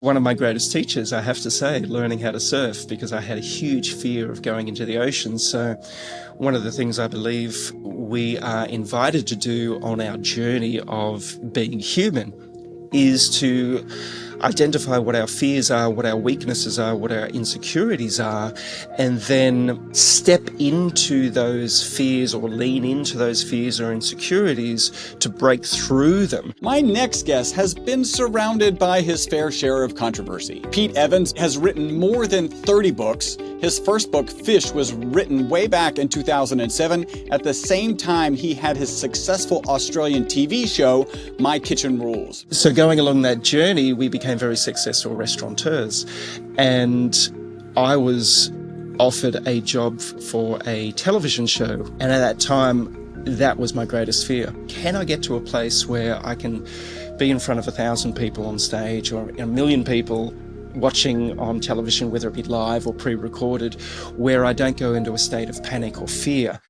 One of my greatest teachers, I have to say, learning how to surf, because I had a huge fear of going into the ocean. So one of the things I believe we are invited to do on our journey of being human is to identify what our fears are, what our weaknesses are, what our insecurities are, and then step into those fears or lean into those fears or insecurities to break through them. My next guest has been surrounded by his fair share of controversy. Pete Evans has written more than 30 books. His first book, Fish, was written way back in 2007. At the same time, he had his successful Australian TV show, My Kitchen Rules. So going along that journey, we became very successful restaurateurs. And I was offered a job for a television show. And at that time, that was my greatest fear. Can I get to a place where I can be in front of 1,000 people on stage or 1 million people watching on television, whether it be live or pre-recorded, where I don't go into a state of panic or fear?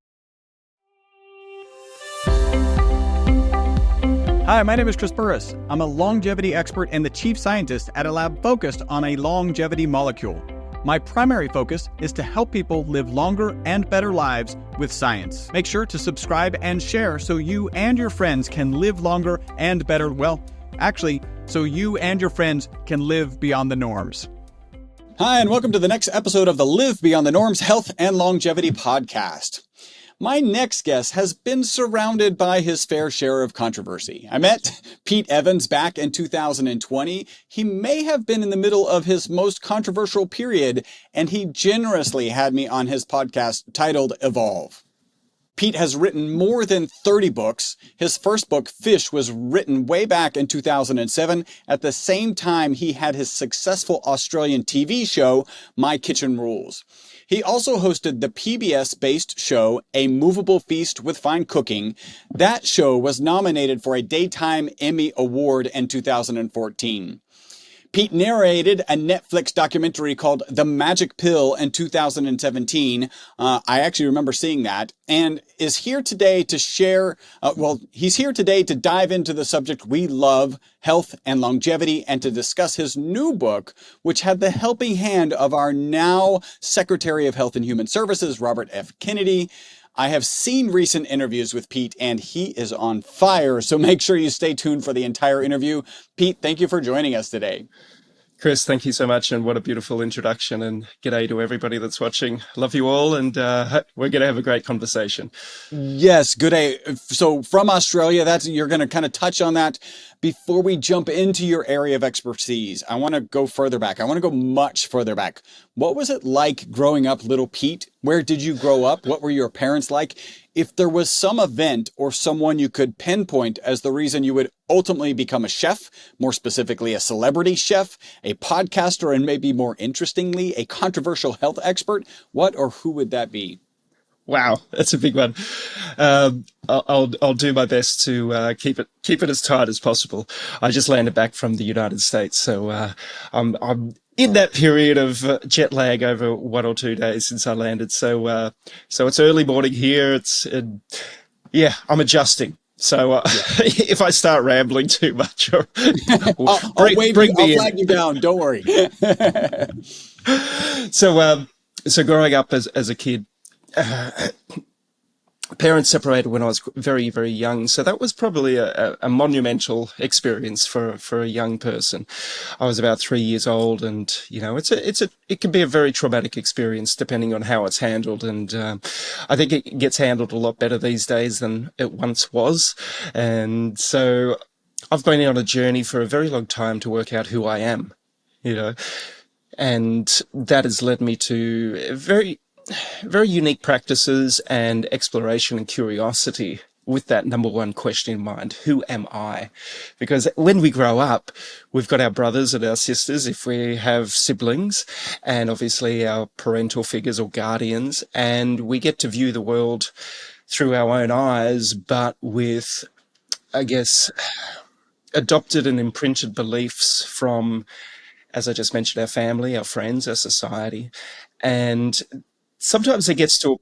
Hi, my name is Chris Burris. I'm a longevity expert and the chief scientist at a lab focused on a longevity molecule. My primary focus is to help people live longer and better lives with science. Make sure to subscribe and share so you and your friends can live longer and better, so you and your friends can live beyond the norms. Hi, and welcome to the next episode of the Live Beyond the Norms Health and Longevity Podcast. My next guest has been surrounded by his fair share of controversy. I met Pete Evans back in 2020. He may have been in the middle of his most controversial period, and he generously had me on his podcast titled Evolve. Pete has written more than 30 books. His first book, Fish, was written way back in 2007. At the same time, he had his successful Australian TV show, My Kitchen Rules. He also hosted the PBS-based show, A Movable Feast with Fine Cooking. That show was nominated for a Daytime Emmy Award in 2014. Pete narrated a Netflix documentary called The Magic Pill in 2017. I actually remember seeing that, and is here today to share, he's here today to dive into the subject we love, health and longevity, and to discuss his new book, which had the helping hand of our now Secretary of Health and Human Services, Robert F. Kennedy. I have seen recent interviews with Pete, and he is on fire, so make sure you stay tuned for the entire interview. Pete, thank you for joining us today. Chris, thank you so much, and what a beautiful introduction, and g'day to everybody that's watching. Love you all, and we're going to have a great conversation. Yes, good day. So from Australia, you're going to kind of touch on that. Before we jump into your area of expertise, I want to go further back. I want to go much further back. What was it like growing up, little Pete? Where did you grow up? What were your parents like? If there was some event or someone you could pinpoint as the reason you would ultimately become a chef, more specifically a celebrity chef, a podcaster, and maybe more interestingly, a controversial health expert, what or who would that be? Wow, that's a big one. I'll do my best to keep it as tight as possible. I just landed back from the United States, so I'm in that period of jet lag over 1 or 2 days since I landed. So it's early morning here. I'm adjusting. So if I start rambling too much, I'll flag you down. Don't worry. So growing up as a kid. Parents separated when I was very, very young, so that was probably a monumental experience for a young person. I was about 3 years old, and it can be a very traumatic experience depending on how it's handled. And I think it gets handled a lot better these days than it once was. And so I've been on a journey for a very long time to work out who I am, and that has led me to very unique practices and exploration and curiosity with that number one question in mind: who am I? Because when we grow up, we've got our brothers and our sisters, if we have siblings, and obviously our parental figures or guardians, and we get to view the world through our own eyes, but with, I guess, adopted and imprinted beliefs from, as I just mentioned, our family, our friends, our society. And sometimes there gets a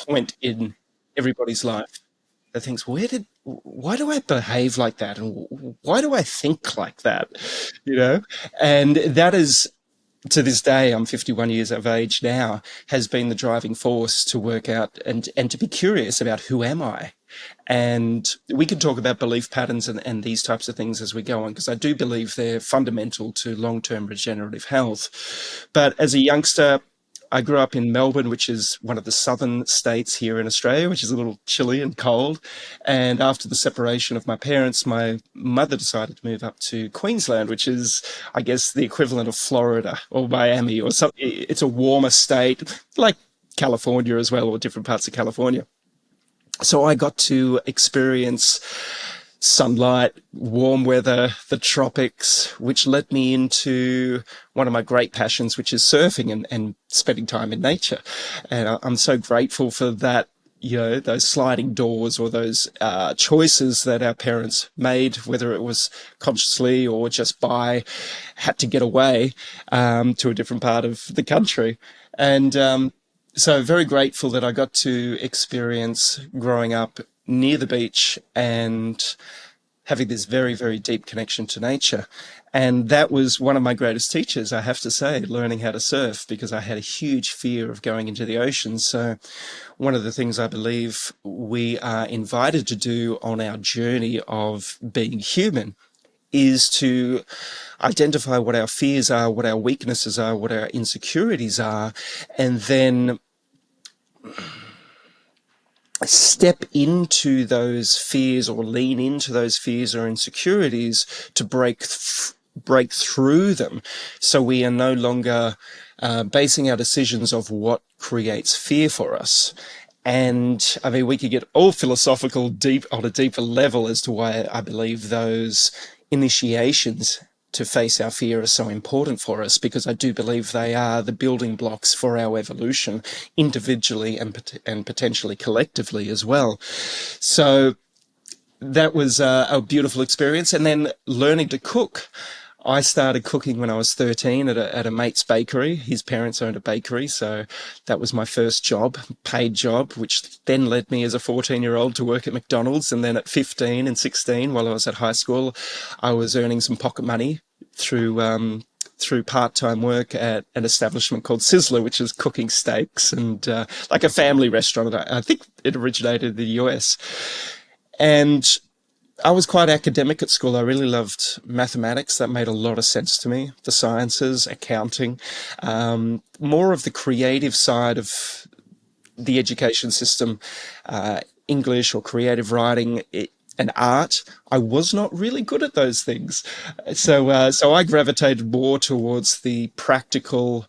point in everybody's life that thinks, why do I behave like that? And why do I think like that? You know, and that is, to this day, I'm 51 years of age now, has been the driving force to work out and to be curious about who am I? And we can talk about belief patterns and these types of things as we go on, because I do believe they're fundamental to long-term regenerative health. But as a youngster, I grew up in Melbourne, which is one of the southern states here in Australia, which is a little chilly and cold. And after the separation of my parents, my mother decided to move up to Queensland, which is, I guess, the equivalent of Florida or Miami or something. It's a warmer state, like California as well, or different parts of California. So I got to experience sunlight, warm weather, the tropics, which led me into one of my great passions, which is surfing and spending time in nature. And I'm so grateful for that, you know, those sliding doors or those choices that our parents made, whether it was consciously or just by, had to get away to a different part of the country. And so very grateful that I got to experience growing up near the beach and having this very, very deep connection to nature. And that was one of my greatest teachers, I have to say, learning how to surf, because I had a huge fear of going into the ocean. So one of the things I believe we are invited to do on our journey of being human is to identify what our fears are, what our weaknesses are, what our insecurities are, and then step into those fears or lean into those fears or insecurities to break through them, so we are no longer basing our decisions of what creates fear for us. And I mean, we could get all philosophical deep on a deeper level as to why I believe those initiations to face our fear are so important for us, because I do believe they are the building blocks for our evolution individually and potentially collectively as well. So that was a beautiful experience. And then learning to cook. I started cooking when I was 13 at a mate's bakery. His parents owned a bakery, so that was my first job, paid job, which then led me as a 14-year-old to work at McDonald's. And then at 15 and 16, while I was at high school, I was earning some pocket money through part-time work at an establishment called Sizzler, which is cooking steaks and like a family restaurant. I think it originated in the US. And I was quite academic at school. I really loved mathematics. That made a lot of sense to me. The sciences, accounting, more of the creative side of the education system, English or creative writing and art. I was not really good at those things. So I gravitated more towards the practical,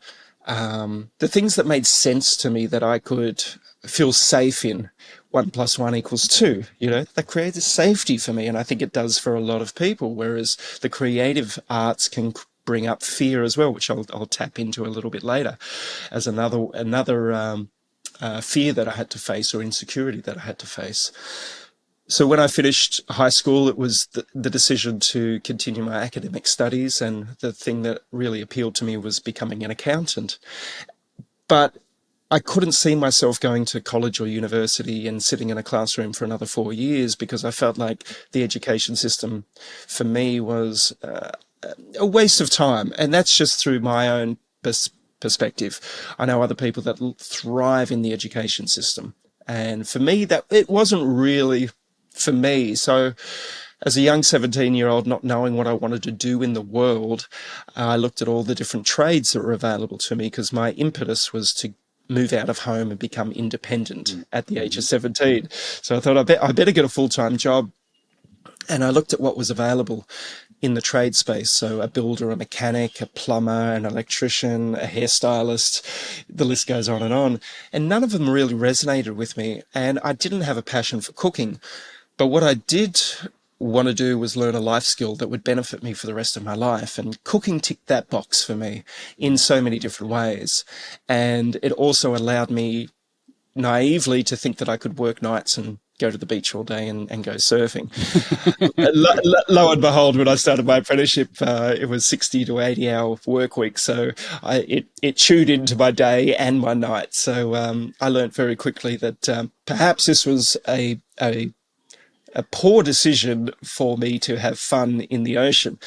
the things that made sense to me, that I could feel safe in. 1 + 1 = 2, you know, that creates a safety for me. And I think it does for a lot of people, whereas the creative arts can bring up fear as well, which I'll tap into a little bit later as another fear that I had to face, or insecurity that I had to face. So when I finished high school, it was the decision to continue my academic studies. And the thing that really appealed to me was becoming an accountant. But I couldn't see myself going to college or university and sitting in a classroom for another 4 years, because I felt like the education system for me was a waste of time. And that's just through my own perspective. I know other people that thrive in the education system. And for me, that it wasn't really for me. So as a young 17-year-old, not knowing what I wanted to do in the world, I looked at all the different trades that were available to me, because my impetus was to move out of home and become independent at the age of 17. So I thought I better get a full-time job. And I looked at what was available in the trade space. So a builder, a mechanic, a plumber, an electrician, a hairstylist, the list goes on. And none of them really resonated with me. And I didn't have a passion for cooking. But what I did want to do was learn a life skill that would benefit me for the rest of my life. And cooking ticked that box for me in so many different ways. And it also allowed me naively to think that I could work nights and go to the beach all day and go surfing. Lo and behold, when I started my apprenticeship, it was 60 to 80 hour work week. So it chewed into my day and my night. So I learned very quickly that perhaps this was a a poor decision for me to have fun in the ocean.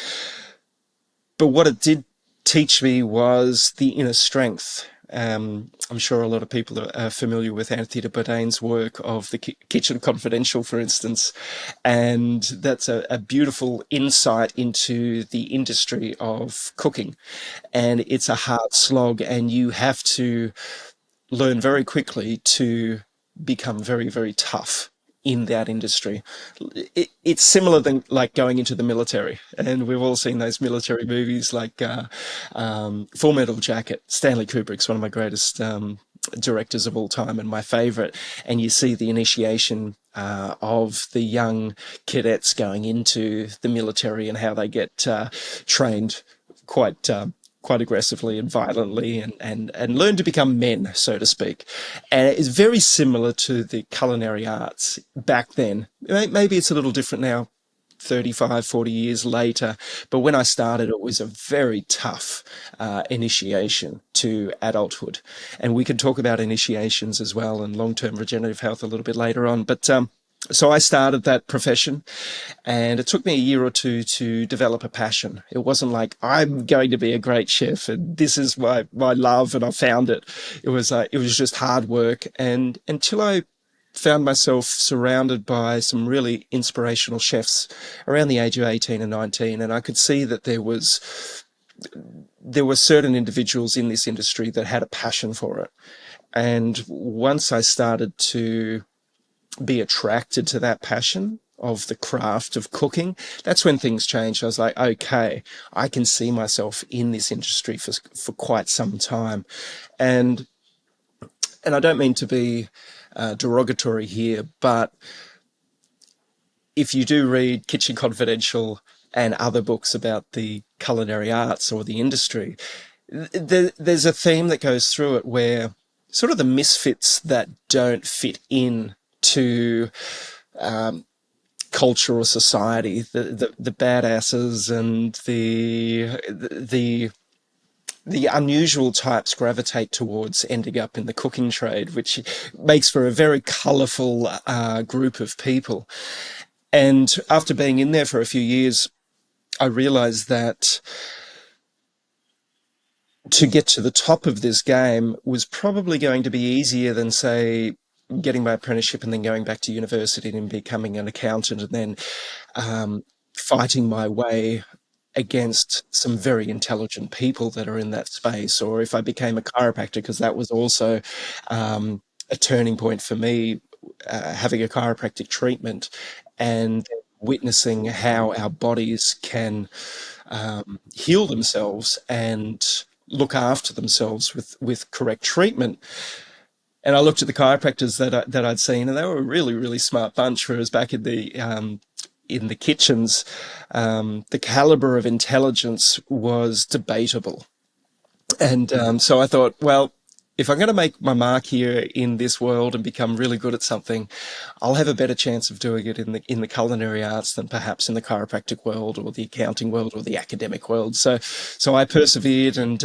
But what it did teach me was the inner strength. I'm sure a lot of people are familiar with Anthony Bourdain's work of the Kitchen Confidential, for instance, and that's a beautiful insight into the industry of cooking. And it's a hard slog, and you have to learn very quickly to become very, very tough in that industry. It's similar than like going into the military, and we've all seen those military movies like Full Metal Jacket. Stanley Kubrick's one of my greatest directors of all time and my favorite. And you see the initiation of the young cadets going into the military and how they get trained quite quite aggressively and violently, and learn to become men, so to speak. And it's very similar to the culinary arts back then. Maybe it's a little different now, 35, 40 years later. But when I started, it was a very tough initiation to adulthood. And we can talk about initiations as well and long-term regenerative health a little bit later on. But so I started that profession, and it took me a year or two to develop a passion. It wasn't like I'm going to be a great chef and this is my love and I found it. It was just hard work, and until I found myself surrounded by some really inspirational chefs around the age of 18 and 19, and I could see that there were certain individuals in this industry that had a passion for it. And once I started to be attracted to that passion of the craft of cooking, that's when things changed. I was like, okay, I can see myself in this industry for quite some time. And I don't mean to be derogatory here, but if you do read Kitchen Confidential and other books about the culinary arts or the industry, there's a theme that goes through it where sort of the misfits that don't fit in to culture or society, the badasses and the unusual types gravitate towards ending up in the cooking trade, which makes for a very colourful group of people. And after being in there for a few years, I realised that to get to the top of this game was probably going to be easier than, say, getting my apprenticeship and then going back to university and becoming an accountant and then fighting my way against some very intelligent people that are in that space. Or if I became a chiropractor, because that was also a turning point for me, having a chiropractic treatment and witnessing how our bodies can heal themselves and look after themselves with correct treatment. And I looked at the chiropractors that I'd seen, and they were a really, really smart bunch. Whereas back in the kitchens, the caliber of intelligence was debatable. And so I thought, well, if I'm going to make my mark here in this world and become really good at something, I'll have a better chance of doing it in the culinary arts than perhaps in the chiropractic world or the accounting world or the academic world. So I persevered, and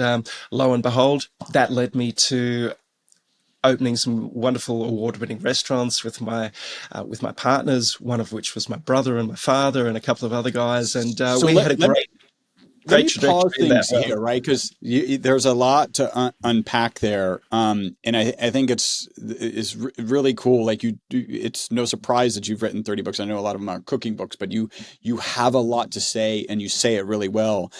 lo and behold, that led me to opening some wonderful award-winning restaurants with my partners, one of which was my brother and my father and a couple of other guys, and we had a great Let me pause things here, right? Because there's a lot to unpack there, and I think it's really cool. Like it's no surprise that you've written 30 books. I know a lot of them are cooking books, but you have a lot to say, and you say it really well.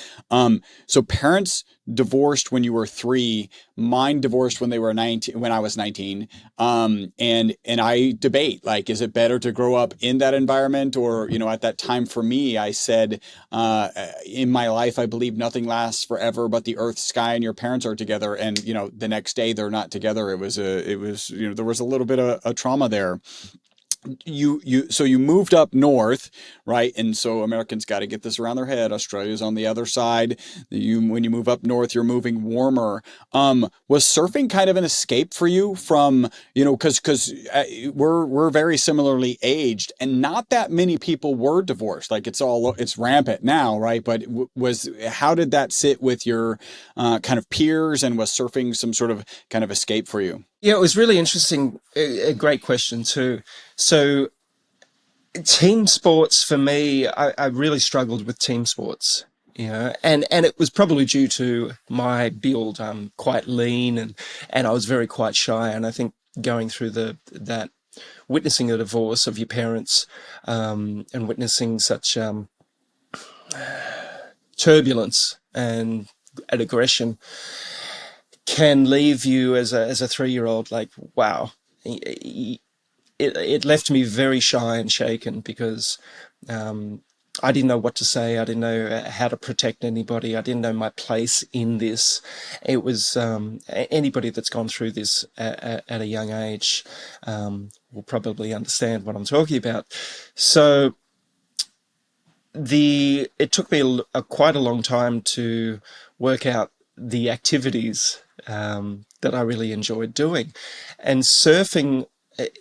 So parents divorced when you were 3. Mine divorced when they were 19. When I was 19, and I debate, like, is it better to grow up in that environment, or at that time for me, I said, in my life, I believe nothing lasts forever but the earth, sky, and your parents are together. And the next day they're not together. It was there was a little bit of a trauma there. So you moved up north, right? And so Americans got to get this around their head. Australia's on the other side. When you move up north, you're moving warmer. Was surfing kind of an escape for you from, because we're very similarly aged, and not that many people were divorced. Like it's rampant now, right? But how did that sit with your kind of peers, and was surfing some sort of kind of escape for you? Yeah, it was really interesting. A great question too. So Team sports for me, I really struggled with team sports. And it was probably due to my build. I'm quite lean, and I was very quite shy. And I think going through that witnessing a divorce of your parents, and witnessing such turbulence and aggression can leave you as a 3-year-old like, wow. It left me very shy and shaken because I didn't know what to say. I didn't know how to protect anybody. I didn't know my place in this. It was anybody that's gone through this at a young age will probably understand what I'm talking about. So it took me quite a long time to work out the activities that I really enjoyed doing. And surfing,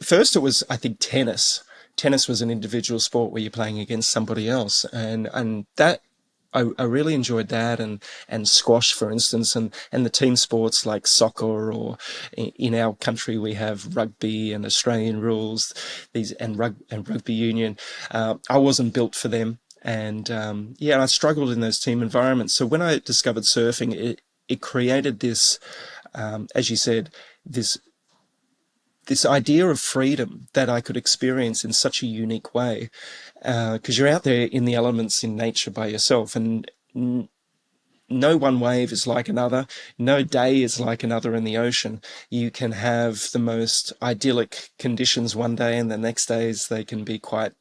first it was, I think, tennis. Tennis was an individual sport where you're playing against somebody else. And that, I really enjoyed that, and squash, for instance, and the team sports like soccer, or in our country we have rugby and Australian rules, and rugby union. I wasn't built for them, and I struggled in those team environments. So when I discovered surfing, it created this, as you said, this idea of freedom that I could experience in such a unique way, because you're out there in the elements, in nature by yourself, and no one wave is like another. No day is like another in the ocean. You can have the most idyllic conditions one day, and the next days they can be quite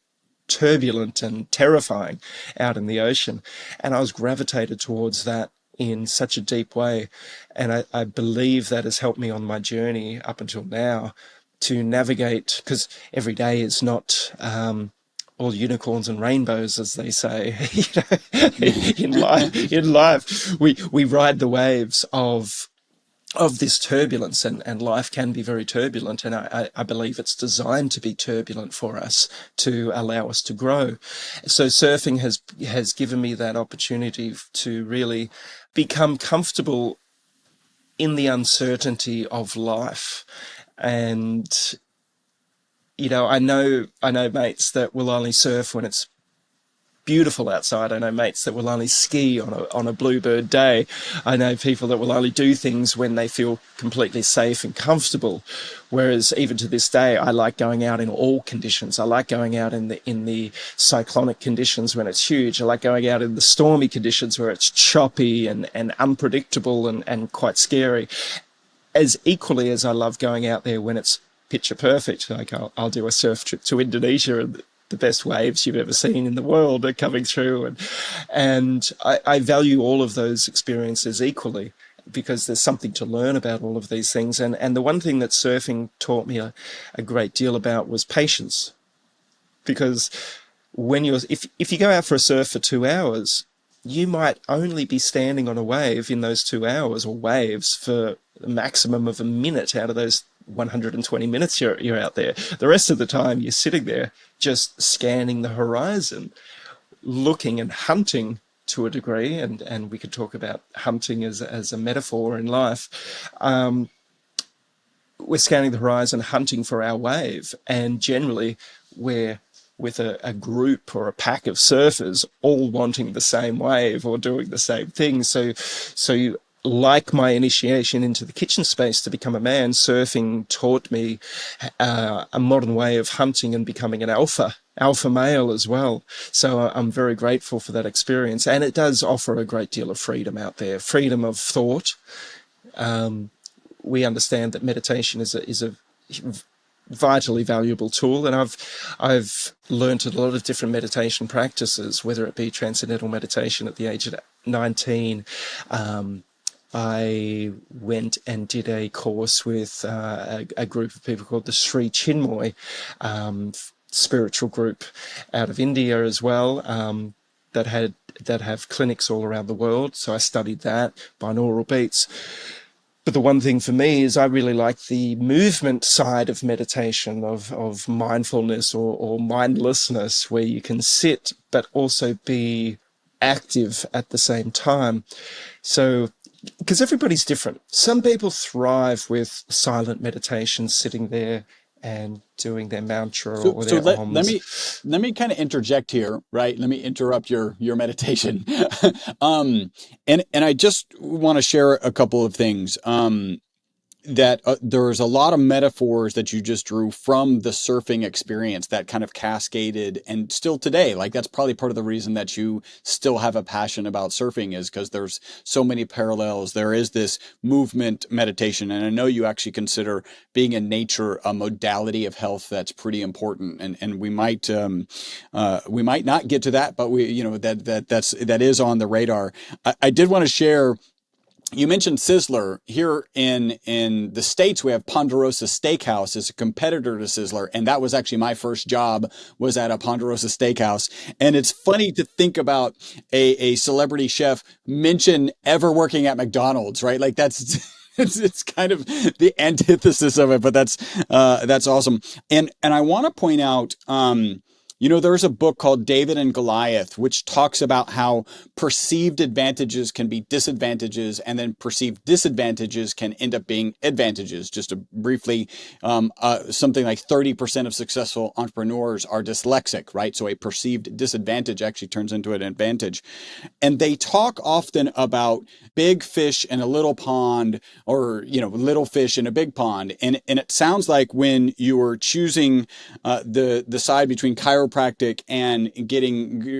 turbulent and terrifying out in the ocean. And I was gravitated towards that in such a deep way. And I believe that has helped me on my journey up until now to navigate, because every day is not all unicorns and rainbows, as they say. In life, we ride the waves of this turbulence, and life can be very turbulent, and I believe it's designed to be turbulent for us to allow us to grow. So surfing has given me that opportunity to really become comfortable in the uncertainty of life. And I know mates that will only surf when it's beautiful outside. I know mates that will only ski on a bluebird day. I know people that will only do things when they feel completely safe and comfortable. Whereas even to this day, I like going out in all conditions. I like going out in the cyclonic conditions when it's huge. I like going out in the stormy conditions where it's choppy and unpredictable and quite scary. As equally as I love going out there when it's picture perfect. Like I'll do a surf trip to Indonesia, and the best waves you've ever seen in the world are coming through, and I value all of those experiences equally, because there's something to learn about all of these things. And the one thing that surfing taught me a great deal about was patience, because if you go out for a surf for 2 hours, you might only be standing on a wave in those 2 hours, or waves, for a maximum of a minute out of those 120 minutes you're out there. The rest of the time you're sitting there just scanning the horizon, looking and hunting to a degree, and we could talk about hunting as a metaphor in life. We're scanning the horizon, hunting for our wave, and generally we're with a group or a pack of surfers all wanting the same wave or doing the same thing. So like my initiation into the kitchen space to become a man, surfing taught me a modern way of hunting and becoming an alpha male as well. So I'm very grateful for that experience, and it does offer a great deal of freedom out there, freedom of thought. We understand that meditation is a vitally valuable tool, and I've learned a lot of different meditation practices, whether it be transcendental meditation at the age of 19. I went and did a course with a group of people called the Sri Chinmoy spiritual group out of India as well, that have clinics all around the world. So I studied that, binaural beats. But the one thing for me is I really like the movement side of meditation, of mindfulness or mindlessness, where you can sit but also be active at the same time. So, because everybody's different. Some people thrive with silent meditation, sitting there and doing their mantra So, or so their let ohms. me kind of interject here, right? Let me interrupt your meditation. And I just want to share a couple of things. That there's a lot of metaphors that you just drew from the surfing experience that kind of cascaded, and still today, like that's probably part of the reason that you still have a passion about surfing, is because there's so many parallels. There is this movement meditation, and I know you actually consider being in nature a modality of health that's pretty important, and we might not get to that, but that is on the radar. I did want to share. You mentioned Sizzler. Here in the States, we have Ponderosa Steakhouse as a competitor to Sizzler. And that was actually my first job, was at a Ponderosa Steakhouse. And it's funny to think about a celebrity chef mention ever working at McDonald's, right? Like that's it's kind of the antithesis of it, but that's awesome. And I want to point out, there's a book called David and Goliath, which talks about how perceived advantages can be disadvantages, and then perceived disadvantages can end up being advantages. Just to briefly, something like 30% of successful entrepreneurs are dyslexic, right? So a perceived disadvantage actually turns into an advantage. And they talk often about big fish in a little pond, or, little fish in a big pond. And it sounds like when you were choosing the side between chiropractic and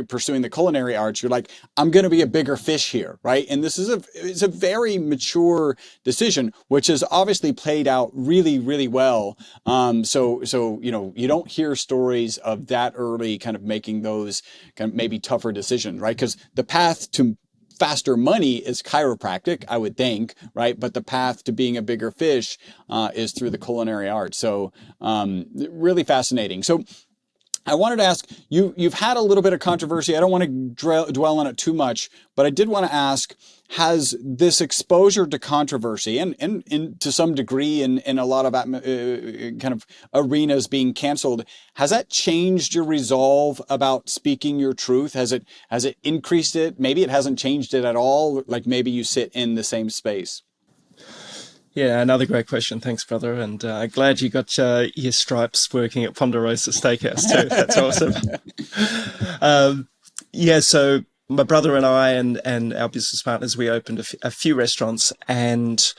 pursuing the culinary arts, you're like, I'm going to be a bigger fish here, right? And this is it's a very mature decision, which has obviously played out really, really well. So you don't hear stories of that early kind of making those kind of maybe tougher decisions, right? Because the path to faster money is chiropractic, I would think, right? But the path to being a bigger fish is through the culinary arts. So really fascinating. So I wanted to ask you, you've had a little bit of controversy. I don't want to dwell on it too much, but I did want to ask, has this exposure to controversy and to some degree in a lot of kind of arenas being canceled, has that changed your resolve about speaking your truth? Has it increased it? Maybe it hasn't changed it at all. Like maybe you sit in the same space. Yeah, another great question. Thanks, brother. And glad you got your stripes working at Ponderosa Steakhouse too. That's awesome. Yeah, so my brother and I and our business partners, we opened a few restaurants. And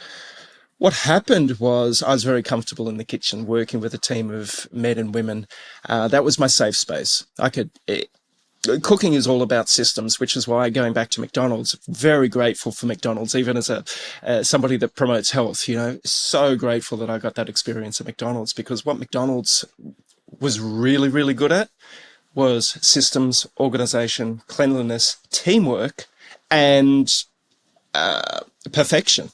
what happened was I was very comfortable in the kitchen working with a team of men and women. That was my safe space. Cooking is all about systems, which is why, going back to McDonald's, very grateful for McDonald's, even as somebody that promotes health, so grateful that I got that experience at McDonald's, because what McDonald's was really, really good at was systems, organization, cleanliness, teamwork, and perfection.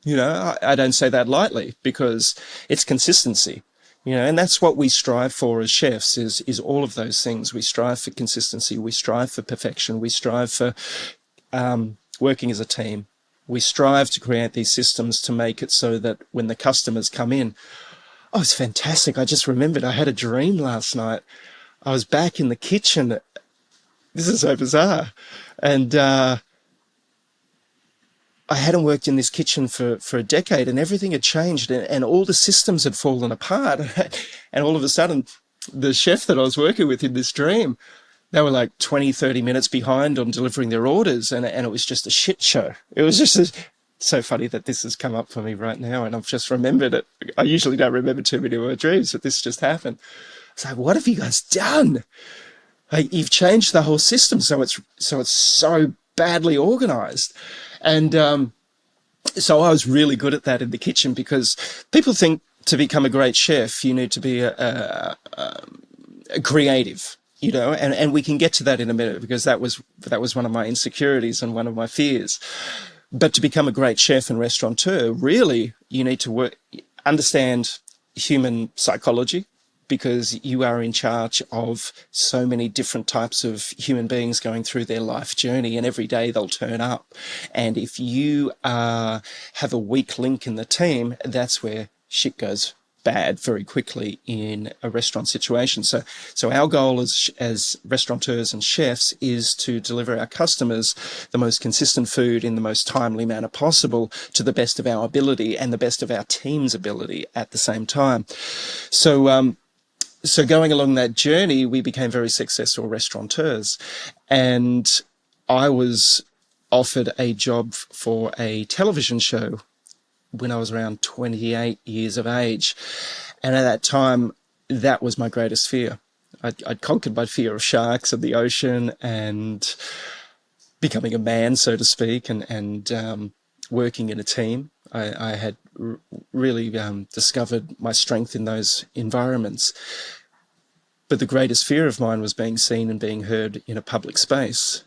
I don't say that lightly, because it's consistency. And that's what we strive for as chefs, is all of those things. We strive for consistency. We strive for perfection. We strive for working as a team. We strive to create these systems to make it so that when the customers come in, oh, it's fantastic. I just remembered I had a dream last night. I was back in the kitchen. This is so bizarre. And I hadn't worked in this kitchen for a decade, and everything had changed, and all the systems had fallen apart. And all of a sudden, the chef that I was working with in this dream, they were like 20, 30 minutes behind on delivering their orders, and it was just a shit show. It was just so funny that this has come up for me right now, and I've just remembered it. I usually don't remember too many of my dreams, but this just happened. It's like, what have you guys done? Like, you've changed the whole system, so it's so badly organized. And so I was really good at that in the kitchen, because people think to become a great chef, you need to be a creative, and we can get to that in a minute, because that was one of my insecurities and one of my fears. But to become a great chef and restaurateur, really, you need to understand human psychology, because you are in charge of so many different types of human beings going through their life journey, and every day they'll turn up. And if you have a weak link in the team, that's where shit goes bad very quickly in a restaurant situation. So our goal as restaurateurs and chefs is to deliver our customers the most consistent food in the most timely manner possible to the best of our ability and the best of our team's ability at the same time. So going along that journey, we became very successful restaurateurs, and I was offered a job for a television show when I was around 28 years of age. And at that time, that was my greatest fear. I'd conquered my fear of sharks and the ocean and becoming a man, so to speak, and working in a team. I had really discovered my strength in those environments. But the greatest fear of mine was being seen and being heard in a public space.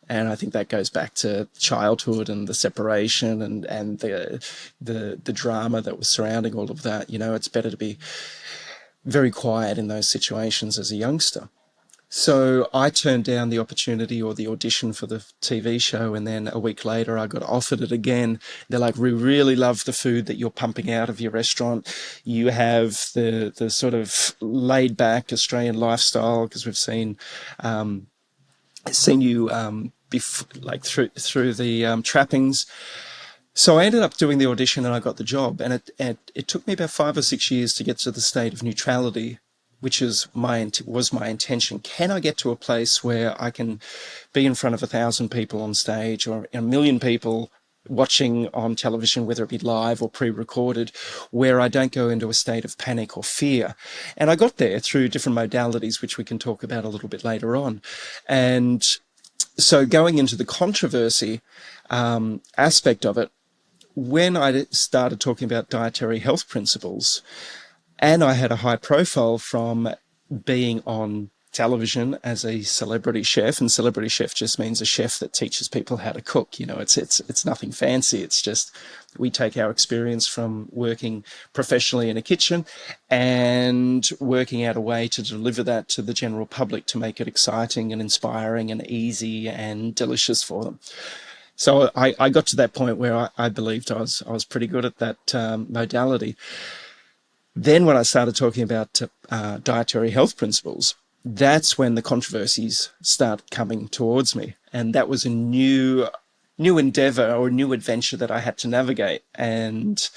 And I think that goes back to childhood and the separation and the drama that was surrounding all of that. You know, it's better to be very quiet in those situations as a youngster. So I turned down the opportunity or the audition for the TV show, and then a week later I got offered it again. They're like, we really love the food that you're pumping out of your restaurant. You have the sort of laid back Australian lifestyle, because we've seen you through the trappings. So I ended up doing the audition and I got the job, and it took me about 5 or 6 years to get to the state of neutrality, which was my intention. Can I get to a place where I can be in front of 1,000 people on stage or 1 million people watching on television, whether it be live or pre-recorded, where I don't go into a state of panic or fear? And I got there through different modalities, which we can talk about a little bit later on. And so going into the controversy aspect of it, when I started talking about dietary health principles, and I had a high profile from being on television as a celebrity chef, and celebrity chef just means a chef that teaches people how to cook. You know, it's nothing fancy. It's just we take our experience from working professionally in a kitchen and working out a way to deliver that to the general public to make it exciting and inspiring and easy and delicious for them. So I got to that point where I believed I was pretty good at that modality. Then when I started talking about dietary health principles, that's when the controversies started coming towards me. And that was a new endeavor or a new adventure that I had to navigate. And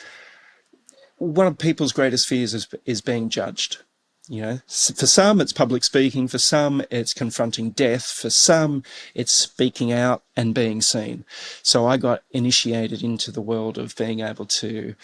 one of people's greatest fears is being judged. You know, for some, it's public speaking. For some, it's confronting death. For some, it's speaking out and being seen. So I got initiated into the world of being able to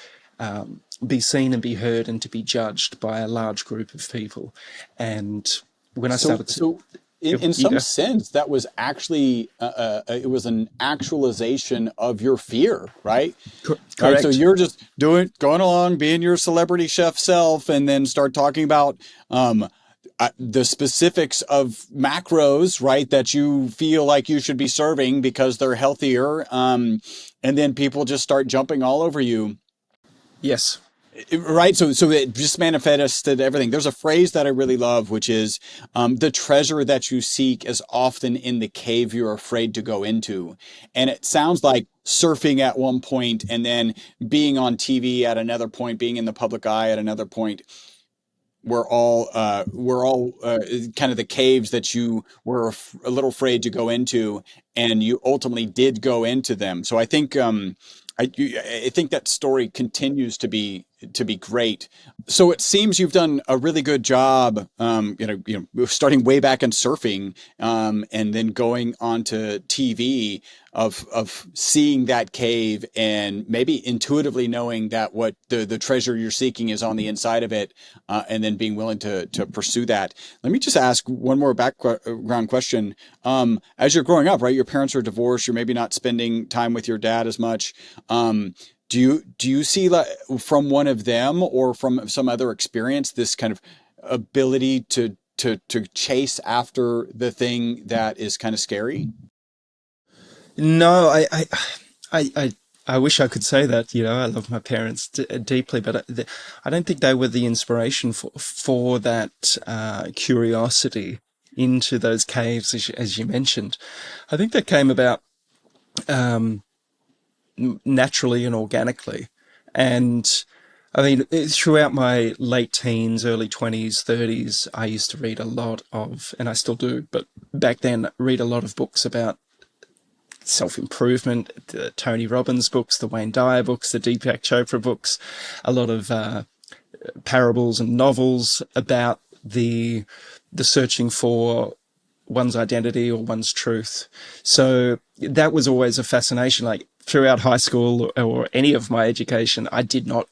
be seen and be heard and to be judged by a large group of people. And when I started to... In some sense, that was actually, it was an actualization of your fear, right? Correct. Right? So you're just going along, being your celebrity chef self, and then start talking about the specifics of macros, right, that you feel like you should be serving because they're healthier. And then people just start jumping all over you. Yes. Right. So it just manifested everything. There's a phrase that I really love, which is the treasure that you seek is often in the cave you're afraid to go into. And it sounds like surfing at one point and then being on TV at another point, being in the public eye at another point. We're all kind of the caves that you were a little afraid to go into, and you ultimately did go into them. So I think I think that story continues to be great. So it seems you've done a really good job, starting way back in surfing, and then going onto TV of seeing that cave and maybe intuitively knowing that what the treasure you're seeking is on the inside of it, and then being willing to pursue that. Let me just ask one more background question. As you're growing up, right, your parents are divorced, you're maybe not spending time with your dad as much. Do you see from one of them or from some other experience this kind of ability to chase after the thing that is kind of scary? No, I wish I could say that. You know, I love my parents deeply, but I don't think they were the inspiration for that curiosity into those caves, as you mentioned. I think that came about naturally and organically. And I mean, throughout my late teens, early 20s, 30s, I used to read a lot of, and I still do, but back then, read a lot of books about self-improvement, the Tony Robbins books, the Wayne Dyer books, the Deepak Chopra books, a lot of parables and novels about the searching for one's identity or one's truth. So that was always a fascination. Like throughout high school or any of my education, I did not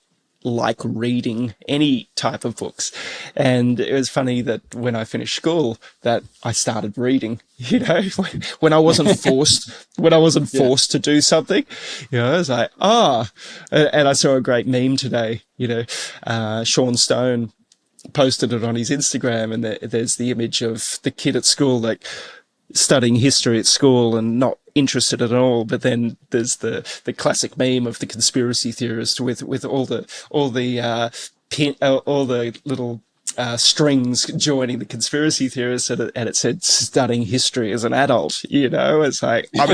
like reading any type of books. And it was funny that when I finished school that I started reading, you know, when I wasn't forced to do something, you know, I was like, and I saw a great meme today, you know, Sean Stone posted it on his Instagram, and there's the image of the kid at school, like studying history at school and not interested at all. But then there's the classic meme of the conspiracy theorist with all the little strings joining the conspiracy theorists, and it said studying history as an adult. You know, it's like I'm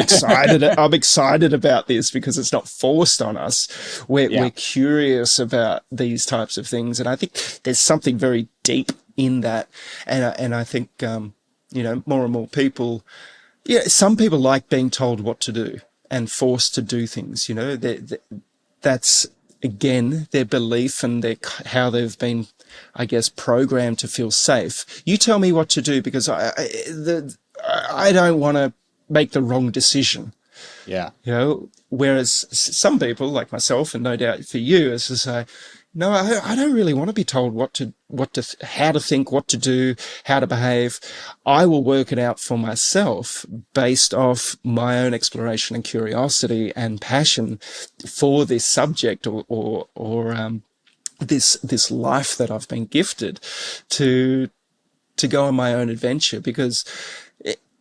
excited about this because it's not forced on us. We're curious about these types of things, and I think there's something very deep in that. And I think you know, more and more people. Yeah, some people like being told what to do and forced to do things. You know, that's again their belief and how they've been, I guess, programmed to feel safe. You tell me what to do because I don't want to make the wrong decision. Yeah. You know, whereas some people like myself, and no doubt for you, is to say, no, I don't really want to be told how to think, what to do, how to behave. I will work it out for myself based off my own exploration and curiosity and passion for this subject or this life that I've been gifted to go on my own adventure. Because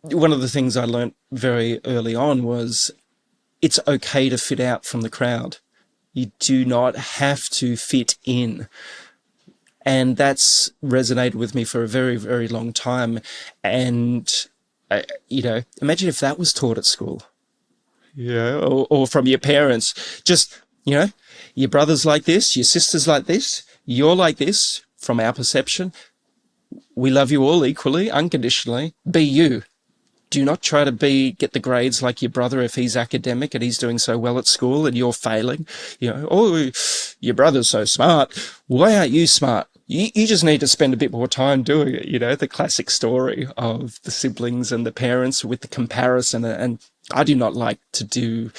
one of the things I learned very early on was it's okay to fit out from the crowd. You do not have to fit in. And that's resonated with me for a very, very long time. And, you know, imagine if that was taught at school, you know, or from your parents. Just, you know, your brother's like this, your sister's like this, you're like this. From our perception, we love you all equally, unconditionally. Be you. Do not try to get the grades like your brother if he's academic and he's doing so well at school and you're failing. You know, oh, your brother's so smart. Why aren't you smart? You just need to spend a bit more time doing it. You know, the classic story of the siblings and the parents with the comparison. And I do not like to do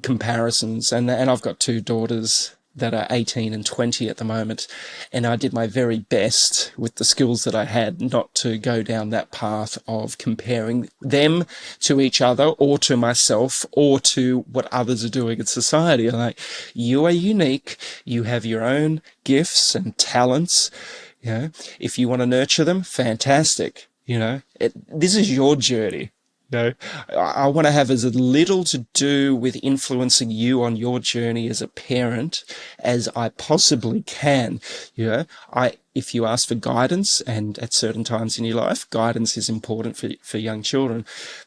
comparisons. And I've got two daughters that are 18 and 20 at the moment. And I did my very best with the skills that I had not to go down that path of comparing them to each other or to myself or to what others are doing in society. Like, you are unique. You have your own gifts and talents. You know, if you want to nurture them, fantastic. You know, this is your journey. No, I want to have as little to do with influencing you on your journey as a parent as I possibly can. You know, if you ask for guidance, and at certain times in your life, guidance is important for young children,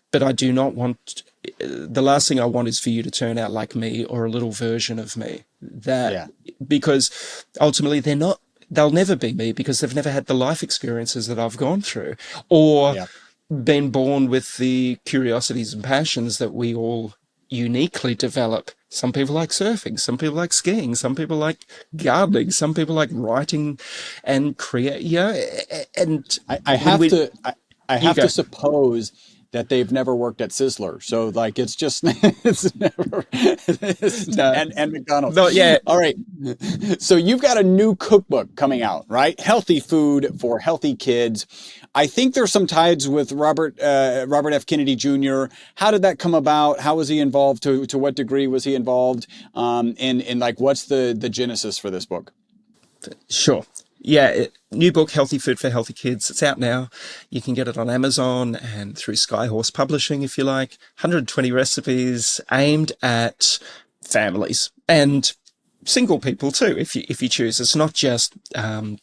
but I do not want, the last thing I want is for you to turn out like me or a little version of me. Because ultimately they'll never be me because they've never had the life experiences that I've gone through, or been born with the curiosities and passions that we all uniquely develop. Some people like surfing, some people like skiing, some people like gardening, some people like writing and create. Yeah, and I have to suppose that they've never worked at Sizzler. So like, it's just, it's never, and McDonald's. No, yeah. All right. So you've got a new cookbook coming out, right? Healthy food for healthy kids. I think there's some ties with Robert F. Kennedy Jr. How did that come about? How was he involved? To what degree was he involved? And like, what's the genesis for this book? Sure. Yeah, new book, Healthy Food for Healthy Kids. It's out now. You can get it on Amazon and through Skyhorse Publishing if you like. 120 recipes aimed at families and single people too, if you choose. It's not just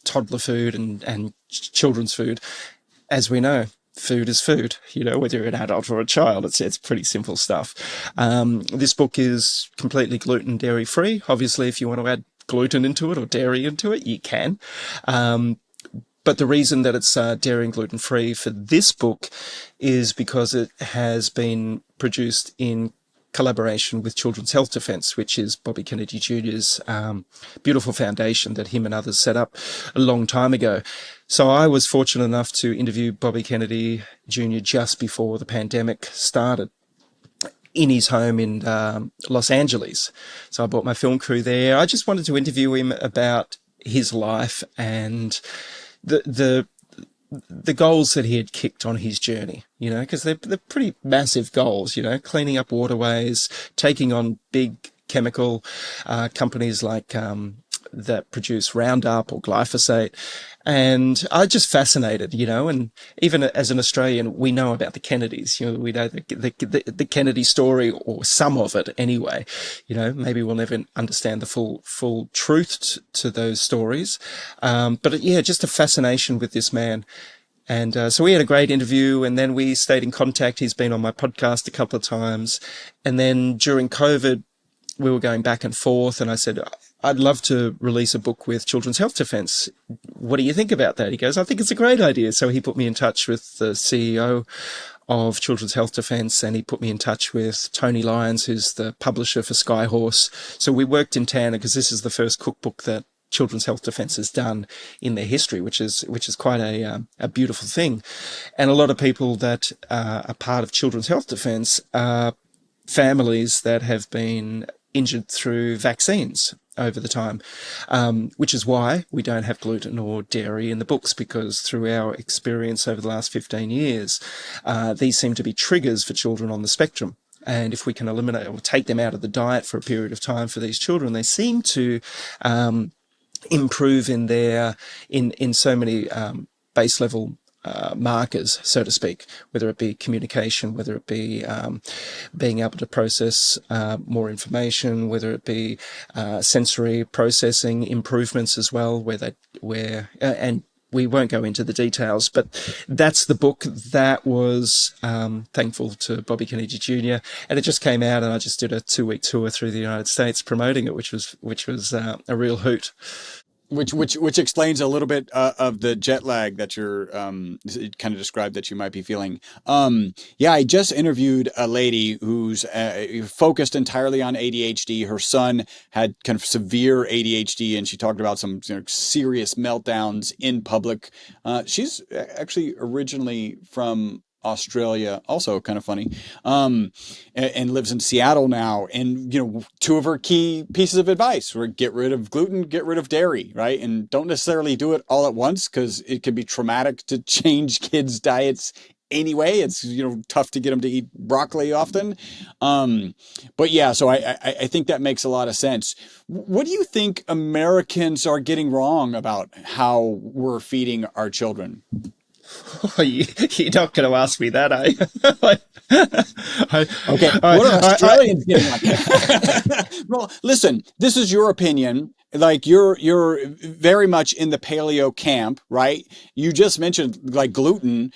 toddler food and children's food. As we know, food is food, you know, whether you're an adult or a child. It's pretty simple stuff. This book is completely gluten, dairy free. Obviously, if you want to add gluten into it or dairy into it, you can. But the reason that it's dairy and gluten-free for this book is because it has been produced in collaboration with Children's Health Defence, which is Bobby Kennedy Jr.'s beautiful foundation that him and others set up a long time ago. So I was fortunate enough to interview Bobby Kennedy Jr. just before the pandemic started in his home in Los Angeles. So I brought my film crew there. I just wanted to interview him about his life and the goals that he had kicked on his journey, you know, because they're pretty massive goals, you know, cleaning up waterways, taking on big chemical companies like that produce Roundup or glyphosate. And I just fascinated, you know, and even as an Australian, we know about the Kennedys, you know, we know the Kennedy story, or some of it anyway. You know, maybe we'll never understand the full truth to those stories. But yeah, just a fascination with this man. And so we had a great interview, and then we stayed in contact. He's been on my podcast a couple of times. And then during COVID, we were going back and forth, and I said, I'd love to release a book with Children's Health Defence. What do you think about that? He goes, I think it's a great idea. So he put me in touch with the CEO of Children's Health Defence, and he put me in touch with Tony Lyons, who's the publisher for Skyhorse. So we worked in tandem, because this is the first cookbook that Children's Health Defence has done in their history, which is quite a beautiful thing. And a lot of people that are part of Children's Health Defence are families that have been injured through vaccines over the time, which is why we don't have gluten or dairy in the books, because through our experience over the last 15 years, these seem to be triggers for children on the spectrum. And if we can eliminate or take them out of the diet for a period of time for these children, they seem to improve in so many base level markers, so to speak, whether it be communication, whether it be being able to process more information, whether it be sensory processing improvements as well, and we won't go into the details, but that's the book. That was thankful to Bobby Kennedy Jr. And it just came out, and I just did a 2-week tour through the United States promoting it, which was a real hoot. Which explains a little bit of the jet lag that you're kind of described that you might be feeling. Yeah, I just interviewed a lady who's focused entirely on ADHD. Her son had kind of severe ADHD, and she talked about some serious meltdowns in public. She's actually originally from Australia, also kind of funny, and lives in Seattle now. And, two of her key pieces of advice were get rid of gluten, get rid of dairy, right? And don't necessarily do it all at once, because it can be traumatic to change kids' diets anyway. It's, tough to get them to eat broccoli often. But yeah, so I think that makes a lot of sense. What do you think Americans are getting wrong about how we're feeding our children? Oh, you're not going to ask me that, eh? Okay. What are Australians getting like? Well, listen, this is your opinion. Like you're very much in the paleo camp, right? You just mentioned like gluten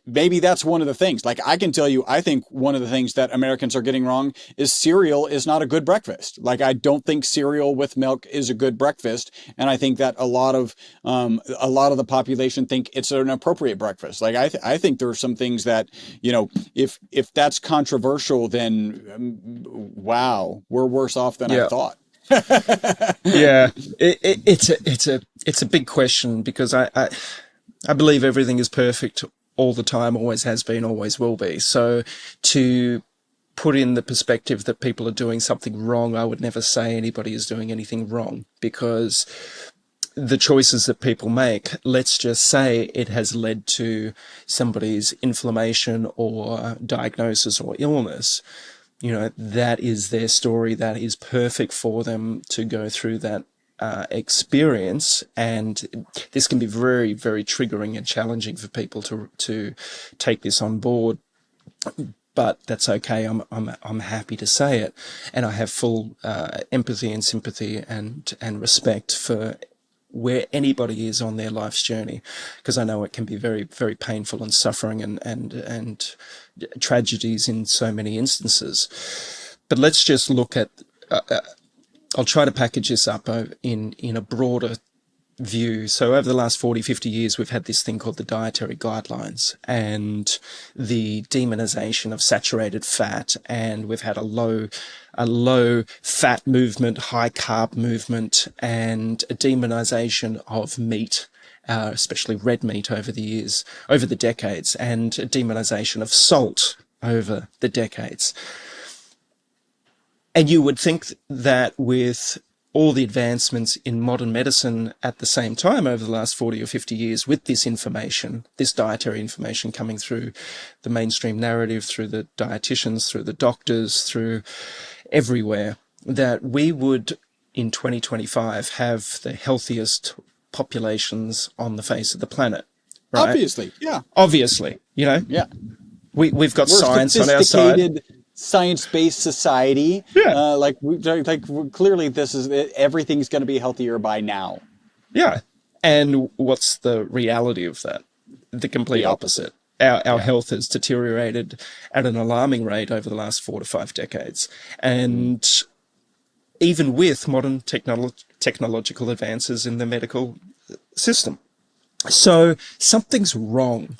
maybe that's one of the things. Like I can tell you, I think one of the things that Americans are getting wrong is cereal is not a good breakfast. Like I don't think cereal with milk is a good breakfast, and I think that a lot of the population think it's an appropriate breakfast. Like I think there are some things that if that's controversial, then wow, we're worse off than I thought. Yeah, it's a big question, because I believe everything is perfect all the time, always has been, always will be. So to put in the perspective that people are doing something wrong, I would never say anybody is doing anything wrong, because the choices that people make, let's just say it has led to somebody's inflammation or diagnosis or illness. That is their story. That is perfect for them to go through that experience. And this can be very, very triggering and challenging for people to take this on board. But that's okay. I'm happy to say it. And I have full empathy and sympathy and respect for where anybody is on their life's journey, because I know it can be very, very painful and suffering and tragedies in so many instances. But let's just look at I'll try to package this up in a broader view. So over the last 40, 50 years, we've had this thing called the dietary guidelines and the demonization of saturated fat. And we've had a low fat movement, high carb movement, and a demonization of meat, especially red meat over the decades, and a demonization of salt over the decades. And you would think that with all the advancements in modern medicine at the same time over the last 40 or 50 years, with this information, this dietary information coming through the mainstream narrative, through the dietitians, through the doctors, through everywhere, that we would, in 2025, have the healthiest populations on the face of the planet. Right? Obviously, yeah. Obviously, Yeah. We've got science on our side. Science-based society. Yeah. Clearly this is, everything's going to be healthier by now. Yeah. And what's the reality of that? The complete opposite. Our health has deteriorated at an alarming rate over the last 4 to 5 decades. And even with modern technological advances in the medical system. So something's wrong.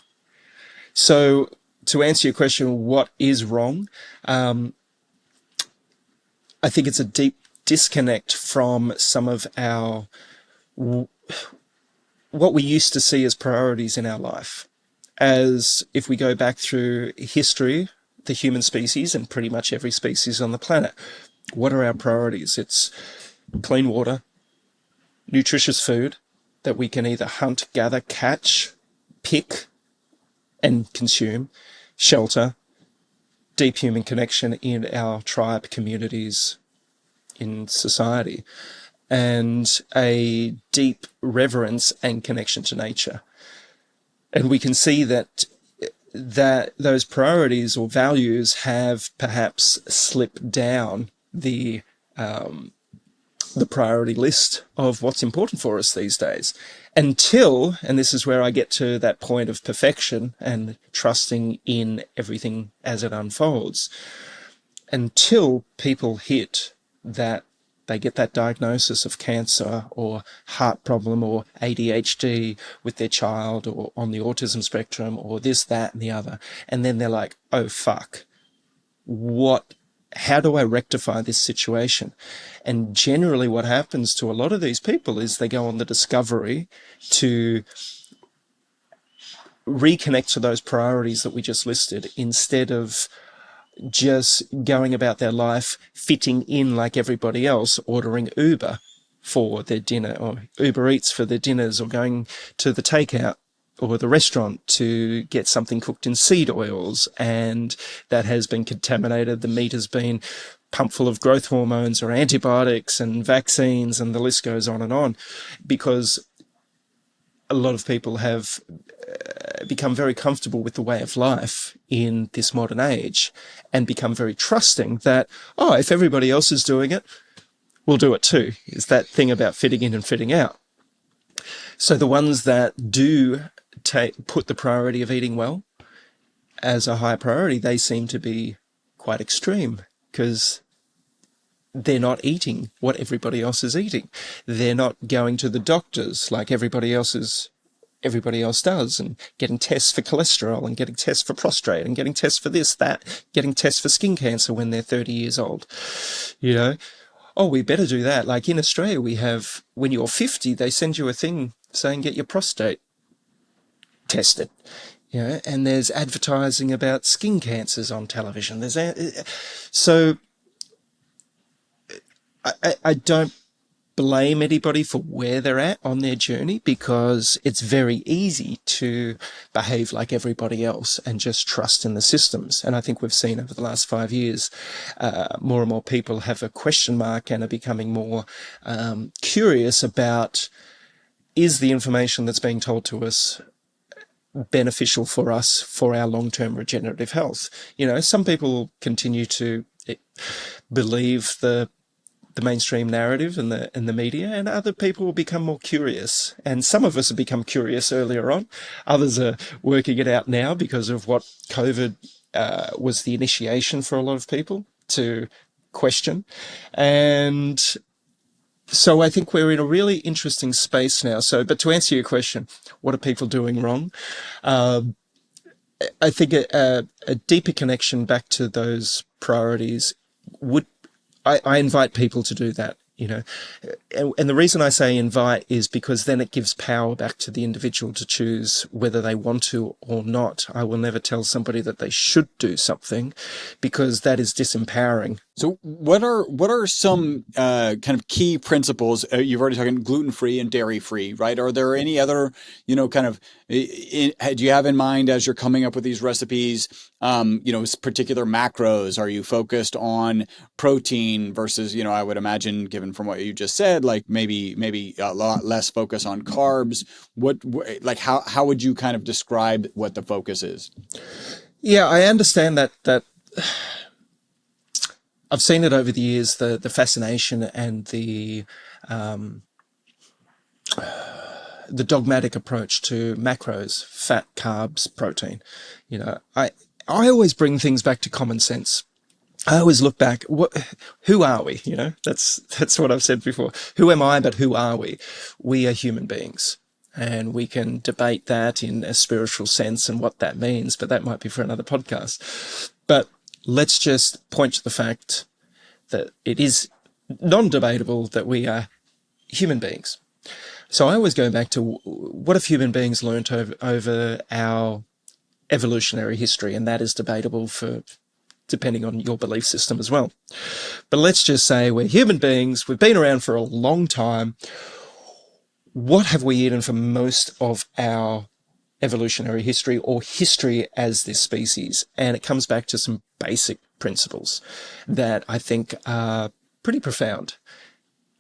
So to answer your question, what is wrong? I think it's a deep disconnect from some of our, what we used to see as priorities in our life. As if we go back through history, the human species and pretty much every species on the planet, what are our priorities? It's clean water, nutritious food that we can either hunt, gather, catch, pick, and consume, shelter, deep human connection in our tribe communities in society, and a deep reverence and connection to nature. And we can see that those priorities or values have perhaps slipped down the priority list of what's important for us these days. Until, and this is where I get to that point of perfection and trusting in everything as it unfolds, until people hit that, they get that diagnosis of cancer or heart problem or ADHD with their child or on the autism spectrum or this, that, and the other. And then they're like, oh, fuck, how do I rectify this situation? And generally what happens to a lot of these people is they go on the discovery to reconnect to those priorities that we just listed, instead of just going about their life fitting in like everybody else, ordering Uber for their dinner or Uber Eats for their dinners, or going to the takeout or the restaurant to get something cooked in seed oils, and that has been contaminated. The meat has been pumped full of growth hormones or antibiotics and vaccines, and the list goes on, because a lot of people have become very comfortable with the way of life in this modern age and become very trusting that, oh, if everybody else is doing it, we'll do it too. It's that thing about fitting in and fitting out. So the ones that do put the priority of eating well as a high priority, they seem to be quite extreme, because they're not eating what everybody else is eating. They're not going to the doctors like everybody else does, and getting tests for cholesterol and getting tests for prostate and getting tests for this, that, getting tests for skin cancer when they're 30 years old. You know, oh, we better do that. Like in Australia, we have, when you're 50, they send you a thing saying get your prostate tested. You know, and there's advertising about skin cancers on television. So I don't blame anybody for where they're at on their journey, because it's very easy to behave like everybody else and just trust in the systems. And I think we've seen over the last 5 years, more and more people have a question mark and are becoming more curious about, is the information that's being told to us beneficial for us for our long-term regenerative health? You know, some people continue to believe the mainstream narrative and the media, and other people will become more curious. And some of us have become curious earlier on. Others are working it out now because of what COVID was the initiation for a lot of people to question. And So I think we're in a really interesting space now. So, but to answer your question, what are people doing wrong? I think a deeper connection back to those priorities would, I invite people to do that, you know. And the reason I say invite is because then it gives power back to the individual to choose whether they want to or not. I will never tell somebody that they should do something, because that is disempowering. So what are some kind of key principles? You've already talked gluten-free and dairy-free, right? Are there any other, kind of, do you have in mind as you're coming up with these recipes, particular macros? Are you focused on protein versus, I would imagine, given from what you just said, like maybe a lot less focus on carbs? How would you kind of describe what the focus is? Yeah, I understand that I've seen it over the years, the fascination and the dogmatic approach to macros, fat, carbs, protein. I always bring things back to common sense. I always look back, who are we? That's what I've said before. Who am I, but who are we? We are human beings. And we can debate that in a spiritual sense and what that means, but that might be for another podcast. But let's just point to the fact that it is non-debatable that we are human beings. So I always go back to what have human beings learnt over our evolutionary history, and that is debatable for depending on your belief system as well. But let's just say we're human beings, we've been around for a long time. What have we eaten for most of our evolutionary history, or history as this species? And it comes back to some basic principles that I think are pretty profound.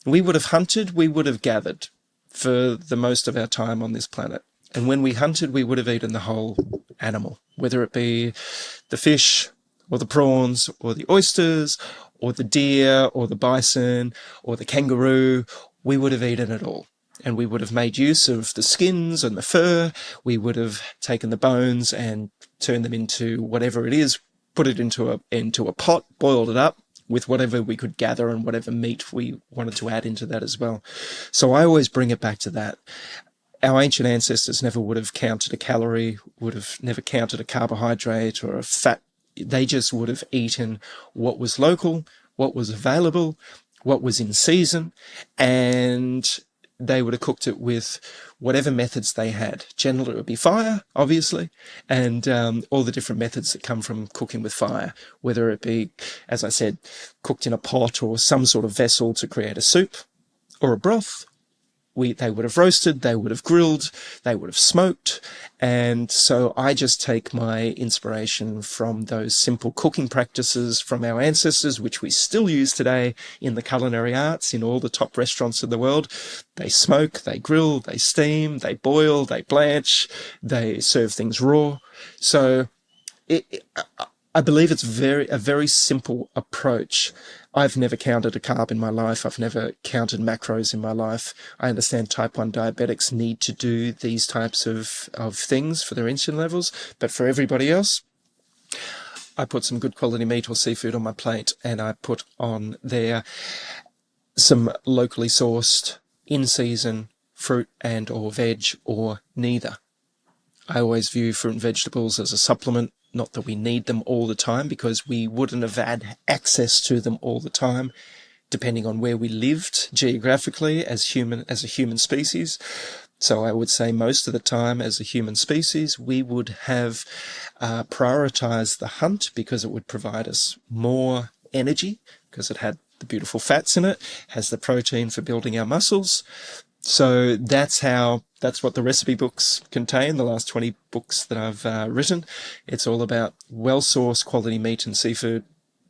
We would have hunted, we would have gathered for the most of our time on this planet. And when we hunted, we would have eaten the whole animal, whether it be the fish or the prawns or the oysters or the deer or the bison or the kangaroo. We would have eaten it all. And we would have made use of the skins and the fur. We would have taken the bones and turned them into whatever it is, put it into a pot, boiled it up with whatever we could gather and whatever meat we wanted to add into that as well. So I always bring it back to that. Our ancient ancestors never would have counted a calorie, would have never counted a carbohydrate or a fat. They just would have eaten what was local, what was available, what was in season, and they would have cooked it with whatever methods they had. Generally, it would be fire, obviously, and all the different methods that come from cooking with fire, whether it be, as I said, cooked in a pot or some sort of vessel to create a soup or a broth. They would have roasted, they would have grilled, they would have smoked. And so I just take my inspiration from those simple cooking practices from our ancestors, which we still use today in the culinary arts, in all the top restaurants in the world. They smoke, they grill, they steam, they boil, they blanch, they serve things raw. So I believe it's a very simple approach. I've never counted a carb in my life. I've never counted macros in my life. I understand type 1 diabetics need to do these types of things for their insulin levels. But for everybody else, I put some good quality meat or seafood on my plate, and I put on there some locally sourced, in-season fruit and or veg, or neither. I always view fruit and vegetables as a supplement. Not that we need them all the time, because we wouldn't have had access to them all the time, depending on where we lived geographically as a human species. So I would say most of the time as a human species, we would have prioritized the hunt because it would provide us more energy, because it had the beautiful fats in it, has the protein for building our muscles. So that's what the recipe books contain, the last 20 books that I've written. It's all about well-sourced quality meat and seafood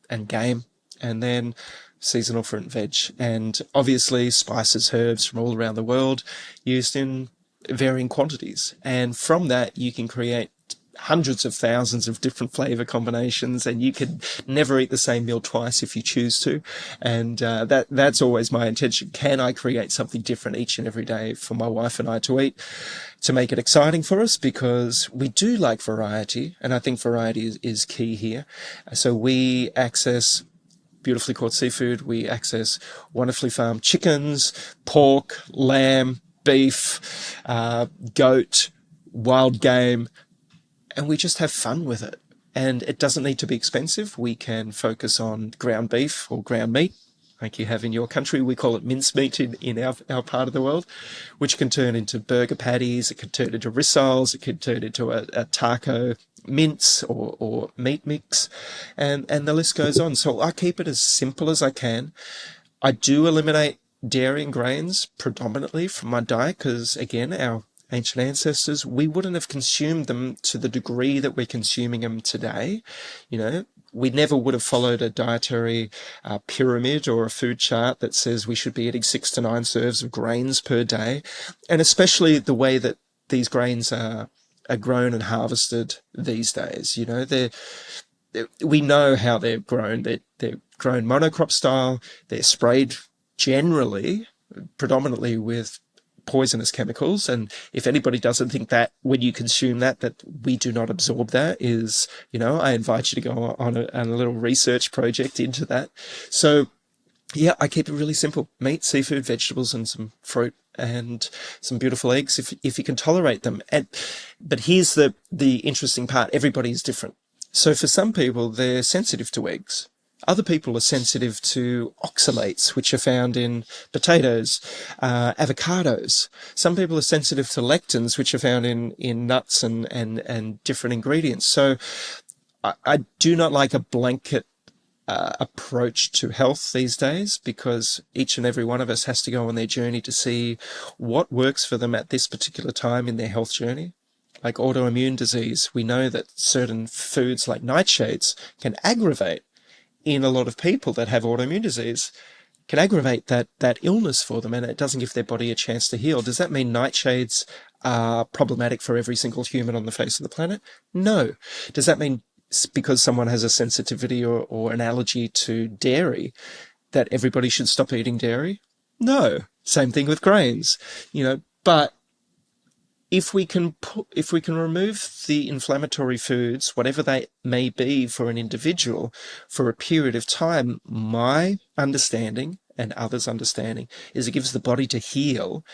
and game, and then seasonal fruit and veg. And obviously spices, herbs from all around the world used in varying quantities. And from that, you can create hundreds of thousands of different flavor combinations, and you could never eat the same meal twice if you choose to. And that's always my intention. Can I create something different each and every day for my wife and I to eat, to make it exciting for us? Because we do like variety, and I think variety is key here. So we access beautifully caught seafood. We access wonderfully farmed chickens, pork, lamb, beef, goat, wild game, and we just have fun with it. And it doesn't need to be expensive. We can focus on ground beef or ground meat, like you have in your country. We call it mincemeat in our part of the world, which can turn into burger patties. It can turn into rissoles. It can turn into a taco mince or meat mix, and the list goes on. So I keep it as simple as I can. I do eliminate dairy and grains predominantly from my diet because, again, our ancient ancestors, we wouldn't have consumed them to the degree that we're consuming them today. You know, we never would have followed a dietary pyramid or a food chart that says we should be eating 6 to 9 serves of grains per day. And especially the way that these grains are grown and harvested these days. You know, we know how they're grown. They're grown monocrop style. They're sprayed generally, predominantly with poisonous chemicals. And if anybody doesn't think that when you consume that we do not absorb that, is, you know, I invite you to go on a little research project into that. So yeah, I keep it really simple: meat, seafood, vegetables, and some fruit, and some beautiful eggs if you can tolerate them. But here's the interesting part: everybody is different. So for some people, they're sensitive to eggs. Other people are sensitive to oxalates, which are found in potatoes, avocados. Some people are sensitive to lectins, which are found in nuts and different ingredients. So I do not like a blanket approach to health these days, because each and every one of us has to go on their journey to see what works for them at this particular time in their health journey. Like autoimmune disease, we know that certain foods like nightshades can aggravate, in a lot of people that have autoimmune disease, can aggravate that illness for them, and it doesn't give their body a chance to heal. Does that mean nightshades are problematic for every single human on the face of the planet? No. Does that mean because someone has a sensitivity or an allergy to dairy that everybody should stop eating dairy? No. Same thing with grains, you know. But if we can remove the inflammatory foods, whatever they may be for an individual, for a period of time, my understanding and others' understanding is it gives the body to heal,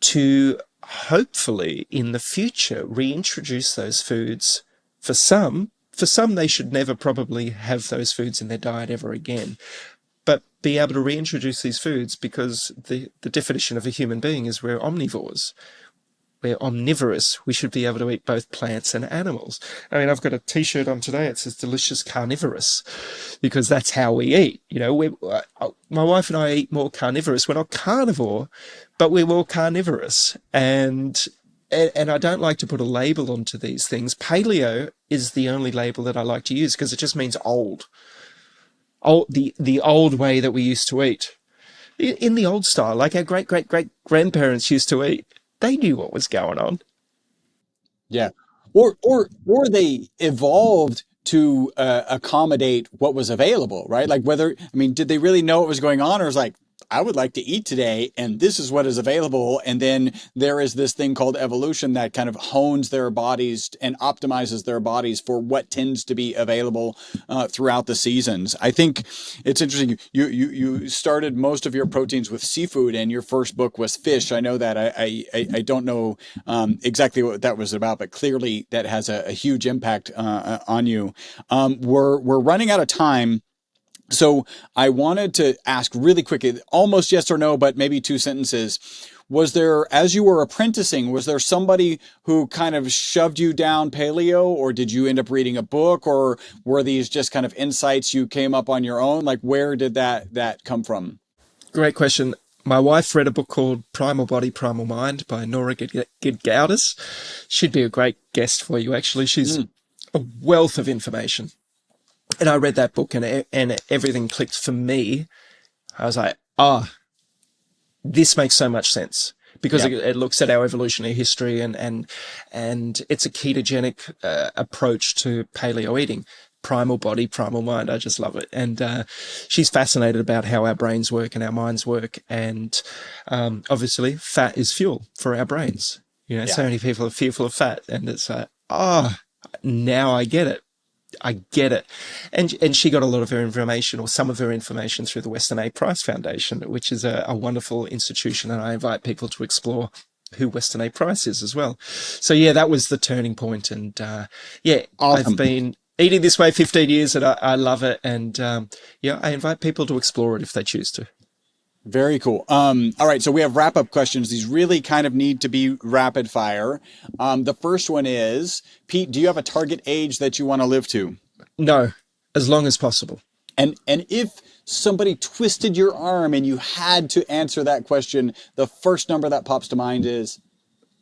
to hopefully in the future reintroduce those foods. For some, they should never probably have those foods in their diet ever again, but be able to reintroduce these foods, because the definition of a human being is we're omnivores. We're omnivorous. We should be able to eat both plants and animals. I mean, I've got a T-shirt on today. It says "Delicious Carnivorous," because that's how we eat. You know, my wife and I eat more carnivorous. We're not carnivore, but we're more carnivorous. And I don't like to put a label onto these things. Paleo is the only label that I like to use, because it just means old. The old way that we used to eat. In the old style, like our great-great-great-grandparents used to eat. They knew what was going on. Yeah. Or they evolved to accommodate what was available, right? Like did they really know what was going on, or was like, I would like to eat today, and this is what is available. And then there is this thing called evolution that kind of hones their bodies and optimizes their bodies for what tends to be available throughout the seasons. I think it's interesting. You started most of your proteins with seafood, and your first book was fish. I know that. I don't know exactly what that was about, but clearly that has a huge impact on you. We're running out of time. So I wanted to ask really quickly, almost yes or no, but maybe 2 sentences. Was there, as you were apprenticing, was there somebody who kind of shoved you down paleo, or did you end up reading a book, or were these just kind of insights you came up on your own? Like, where did that come from? Great question. My wife read a book called Primal Body, Primal Mind by Nora Gedgaudas. She'd be a great guest for you, actually. She's a wealth of information. And I read that book, and everything clicked for me. I was like, this makes so much sense, because it looks at our evolutionary history, and it's a ketogenic approach to paleo eating. Primal body, primal mind. I just love it. And she's fascinated about how our brains work and our minds work. And obviously, fat is fuel for our brains. You know, so many people are fearful of fat, and it's like, now I get it. I get it. And she got a lot of her information, or some of her information, through the Weston A. Price Foundation, which is a wonderful institution. And I invite people to explore who Weston A. Price is as well. So yeah, that was the turning point. And yeah, Awesome. I've been eating this way 15 years and I love it. And yeah, I invite people to explore it if they choose to. Very cool. All right. So we have wrap-up questions. These really kind of need to be rapid fire. The first one is, Pete, do you have a target age that you want to live to? No, as long as possible. And if somebody twisted your arm and you had to answer that question, the first number that pops to mind is?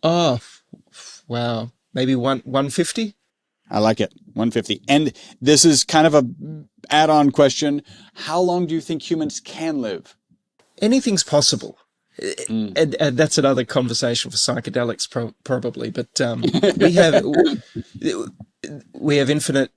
Oh, wow. Maybe 150? I like it. 150. And this is kind of a add-on question. How long do you think humans can live? Anything's possible. And that's another conversation for psychedelics, probably. But we have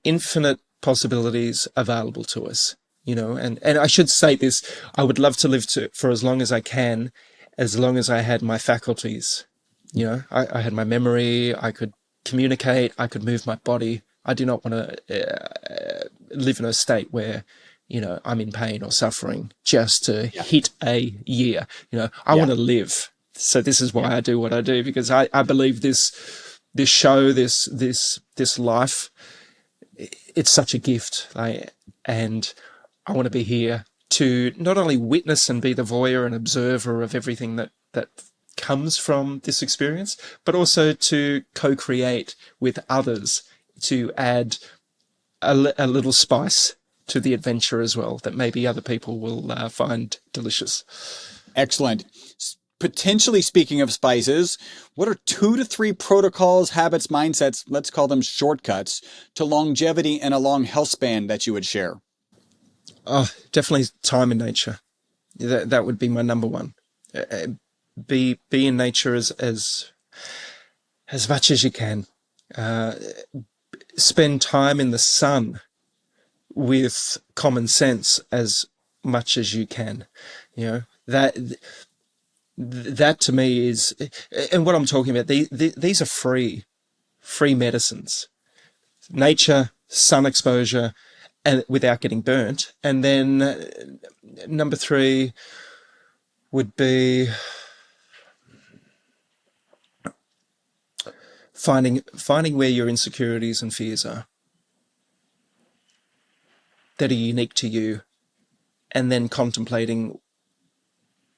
infinite possibilities available to us, you know. And I should say this: I would love to live for as long as I can, as long as I had my faculties. You know, I had my memory. I could communicate. I could move my body. I do not want to live in a state where, you know, I'm in pain or suffering just to hit a year. You know, I want to live. So this is why I do what I do, because I believe this show, this life, it's such a gift. And I want to be here to not only witness and be the voyeur and observer of everything that comes from this experience, but also to co-create with others, to add a little spice to the adventure as well, that maybe other people will find delicious. Excellent. Potentially speaking of spices, what are 2 to 3 protocols, habits, mindsets, let's call them shortcuts, to longevity and a long health span that you would share? Oh, definitely time in nature. That would be my number one. Be in nature as much as you can. Spend time in the sun with common sense as much as you can. You know, that to me is, and what I'm talking about, these are free medicines. Nature, sun exposure, and without getting burnt. And then number 3 would be finding where your insecurities and fears are that are unique to you, and then contemplating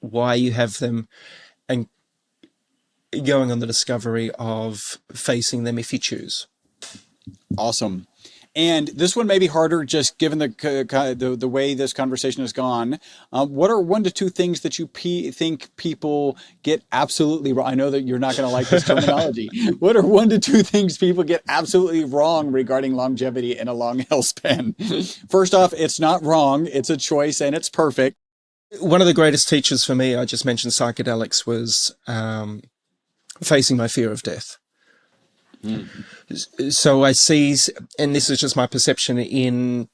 why you have them and going on the discovery of facing them if you choose. Awesome. And this one may be harder, just given the way this conversation has gone. What are 1 to 2 things that you think people get absolutely wrong? I know that you're not going to like this terminology. What are 1 to 2 things people get absolutely wrong regarding longevity and a long health span? First off, it's not wrong. It's a choice and it's perfect. One of the greatest teachers for me, I just mentioned psychedelics, was facing my fear of death. So I see, and this is just my perception in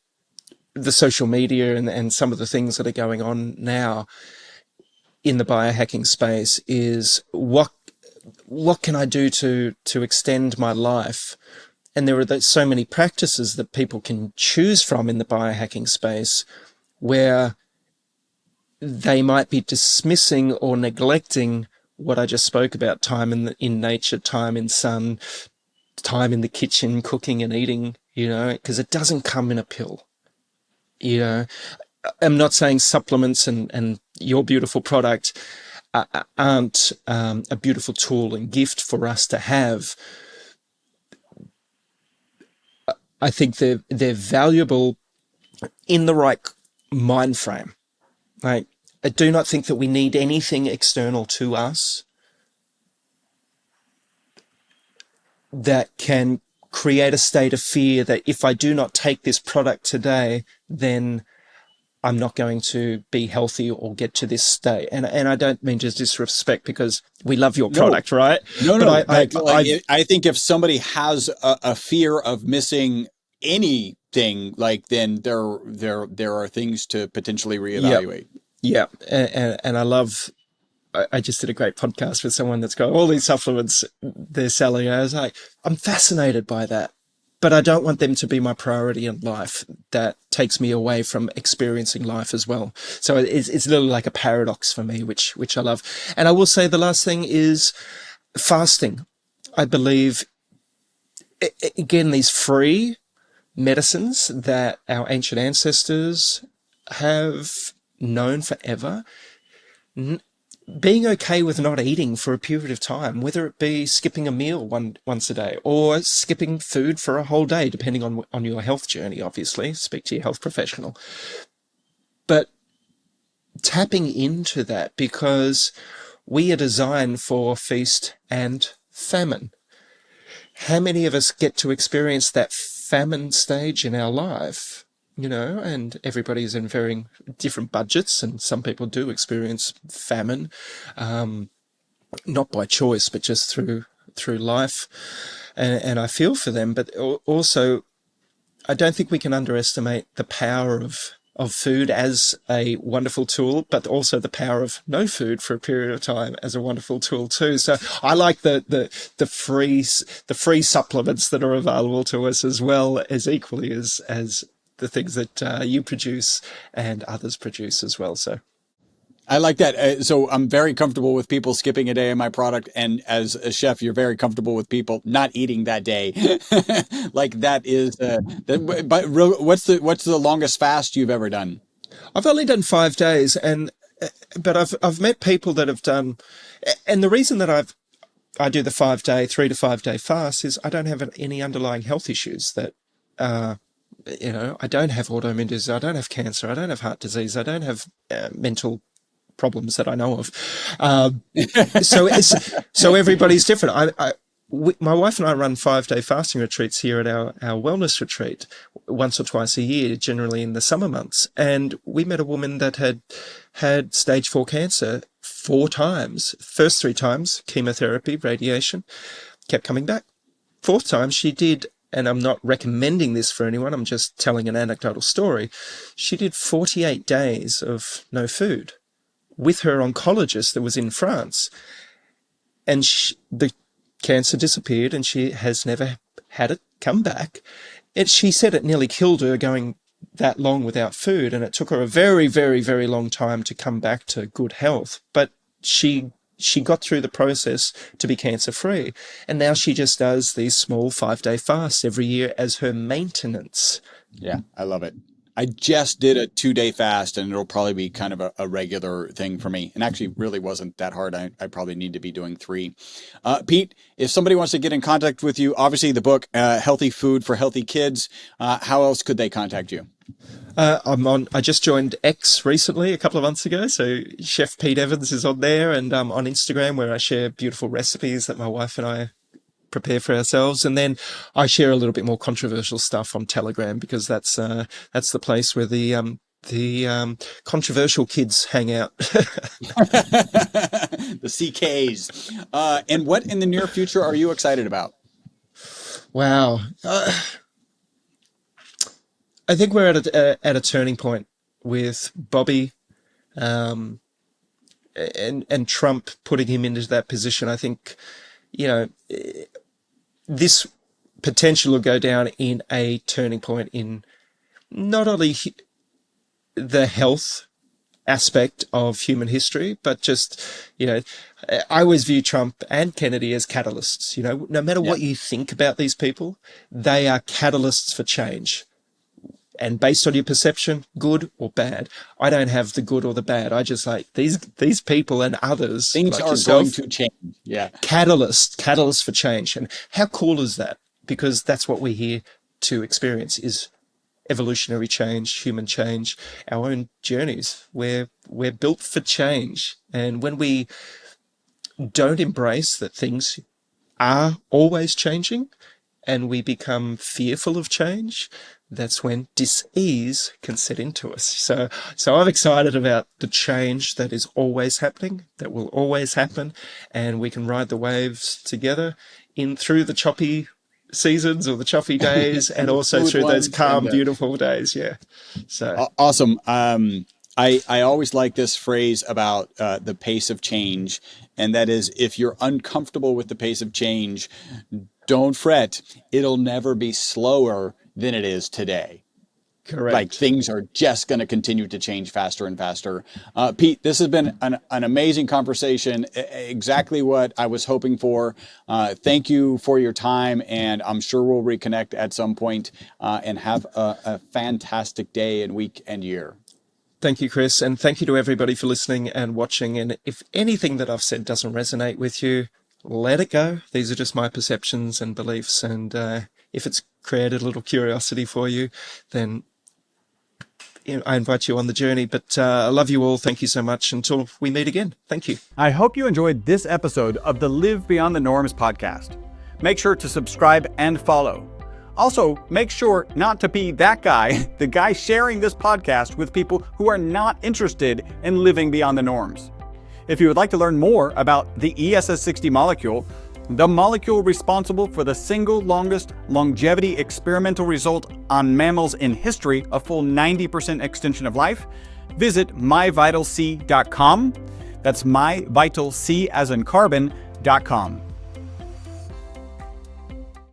the social media and some of the things that are going on now in the biohacking space, is what can I do to extend my life? And there are so many practices that people can choose from in the biohacking space where they might be dismissing or neglecting what I just spoke about: time in nature, time in sun, time in the kitchen, cooking and eating, you know, because it doesn't come in a pill. You know, I'm not saying supplements and your beautiful product aren't a beautiful tool and gift for us to have. I think they're valuable in the right mind frame. Like, I do not think that we need anything external to us that can create a state of fear that if I do not take this product today, then I'm not going to be healthy or get to this state. And I don't mean to disrespect, because we love your product, right? No. But I think if somebody has a fear of missing anything, like, then there are things to potentially reevaluate. Yeah. And I love, I just did a great podcast with someone that's got all these supplements they're selling. I was like, I'm fascinated by that. but I don't want them to be my priority in life. That takes me away from experiencing life as well. So it's a little like a paradox for me, which I love. And I will say the last thing is fasting. I believe, again, these free medicines that our ancient ancestors have known forever, being okay with not eating for a period of time, whether it be skipping a meal once a day or skipping food for a whole day, depending on your health journey, obviously, speak to your health professional. But tapping into that, because we are designed for feast and famine. How many of us get to experience that famine stage in our life? And everybody's in varying different budgets, and some people do experience famine, not by choice, but just through life. And I feel for them, but also I don't think we can underestimate the power of food as a wonderful tool, but also the power of no food for a period of time as a wonderful tool too. So I like the free supplements that are available to us, as well as equally as the things that you produce and others produce as well. So I like that. So I'm very comfortable with people skipping a day in my product. And as a chef, you're very comfortable with people not eating that day. Like that is, but what's the longest fast you've ever done? I've only done 5 days, but I've met people that have done, and the reason that I do the 3 to 5 day fast is I don't have any underlying health issues that, I don't have autoimmune disease, I don't have cancer, I don't have heart disease, I don't have mental problems that I know of. So everybody's different. My wife and I run 5-day fasting retreats here at our wellness retreat once or twice a year, generally in the summer months. And we met a woman that had stage 4 cancer 4 times. First 3 times, chemotherapy, radiation, kept coming back. 4th time she did, and I'm not recommending this for anyone, I'm just telling an anecdotal story. She did 48 days of no food with her oncologist that was in France. And the cancer disappeared, and she has never had it come back. She said it nearly killed her going that long without food, and it took her a very, very, very long time to come back to good health. But she got through the process to be cancer-free. And now she just does these small 5-day fasts every year as her maintenance. Yeah, I love it. I just did a 2-day fast, and it'll probably be kind of a regular thing for me. And actually really wasn't that hard. I probably need to be doing 3. Pete, if somebody wants to get in contact with you, obviously the book, Healthy Food for Healthy Kids, how else could they contact you? I just joined X recently, a couple of months ago. So Chef Pete Evans is on there, and on Instagram, where I share beautiful recipes that my wife and I prepare for ourselves. And then I share a little bit more controversial stuff on Telegram, because that's the place where the controversial kids hang out. The CKs. And what in the near future are you excited about? Wow. I think we're at a turning point with Bobby, and Trump putting him into that position. I think, this potential will go down in a turning point in not only the health aspect of human history, but just, I always view Trump and Kennedy as catalysts. No matter what you think about these people, they are catalysts for change. And based on your perception, good or bad. I don't have the good or the bad. I just like these people and others. Things like are yourself, going to change. Yeah. Catalyst for change. And how cool is that? Because that's what we're here to experience, is evolutionary change, human change, our own journeys. We're built for change. And when we don't embrace that things are always changing, and we become fearful of change, that's when dis-ease can set into us. So I'm excited about the change that is always happening, that will always happen, and we can ride the waves together through the choppy seasons or the choppy days, and also through those calm, beautiful days. Yeah. So awesome. I always like this phrase about the pace of change, and that is, if you're uncomfortable with the pace of change, don't fret. It'll never be slower than it is today. Correct. Like things are just going to continue to change faster and faster. Pete, this has been an amazing conversation. Exactly what I was hoping for. Thank you for your time, and I'm sure we'll reconnect at some point and have a fantastic day and week and year. Thank you, Chris, and thank you to everybody for listening and watching. And if anything that I've said doesn't resonate with you, let it go. These are just my perceptions and beliefs, and if it's created a little curiosity for you, then I invite you on the journey. But I love you all. Thank you so much. Until we meet again. Thank you. I hope you enjoyed this episode of the Live Beyond the Norms podcast. Make sure to subscribe and follow. Also, make sure not to be that guy, the guy sharing this podcast with people who are not interested in living beyond the norms. If you would like to learn more about the ESS60 molecule, the molecule responsible for the single longest longevity experimental result on mammals in history, a full 90% extension of life, visit myvitalc.com. That's myvitalc as in carbon.com.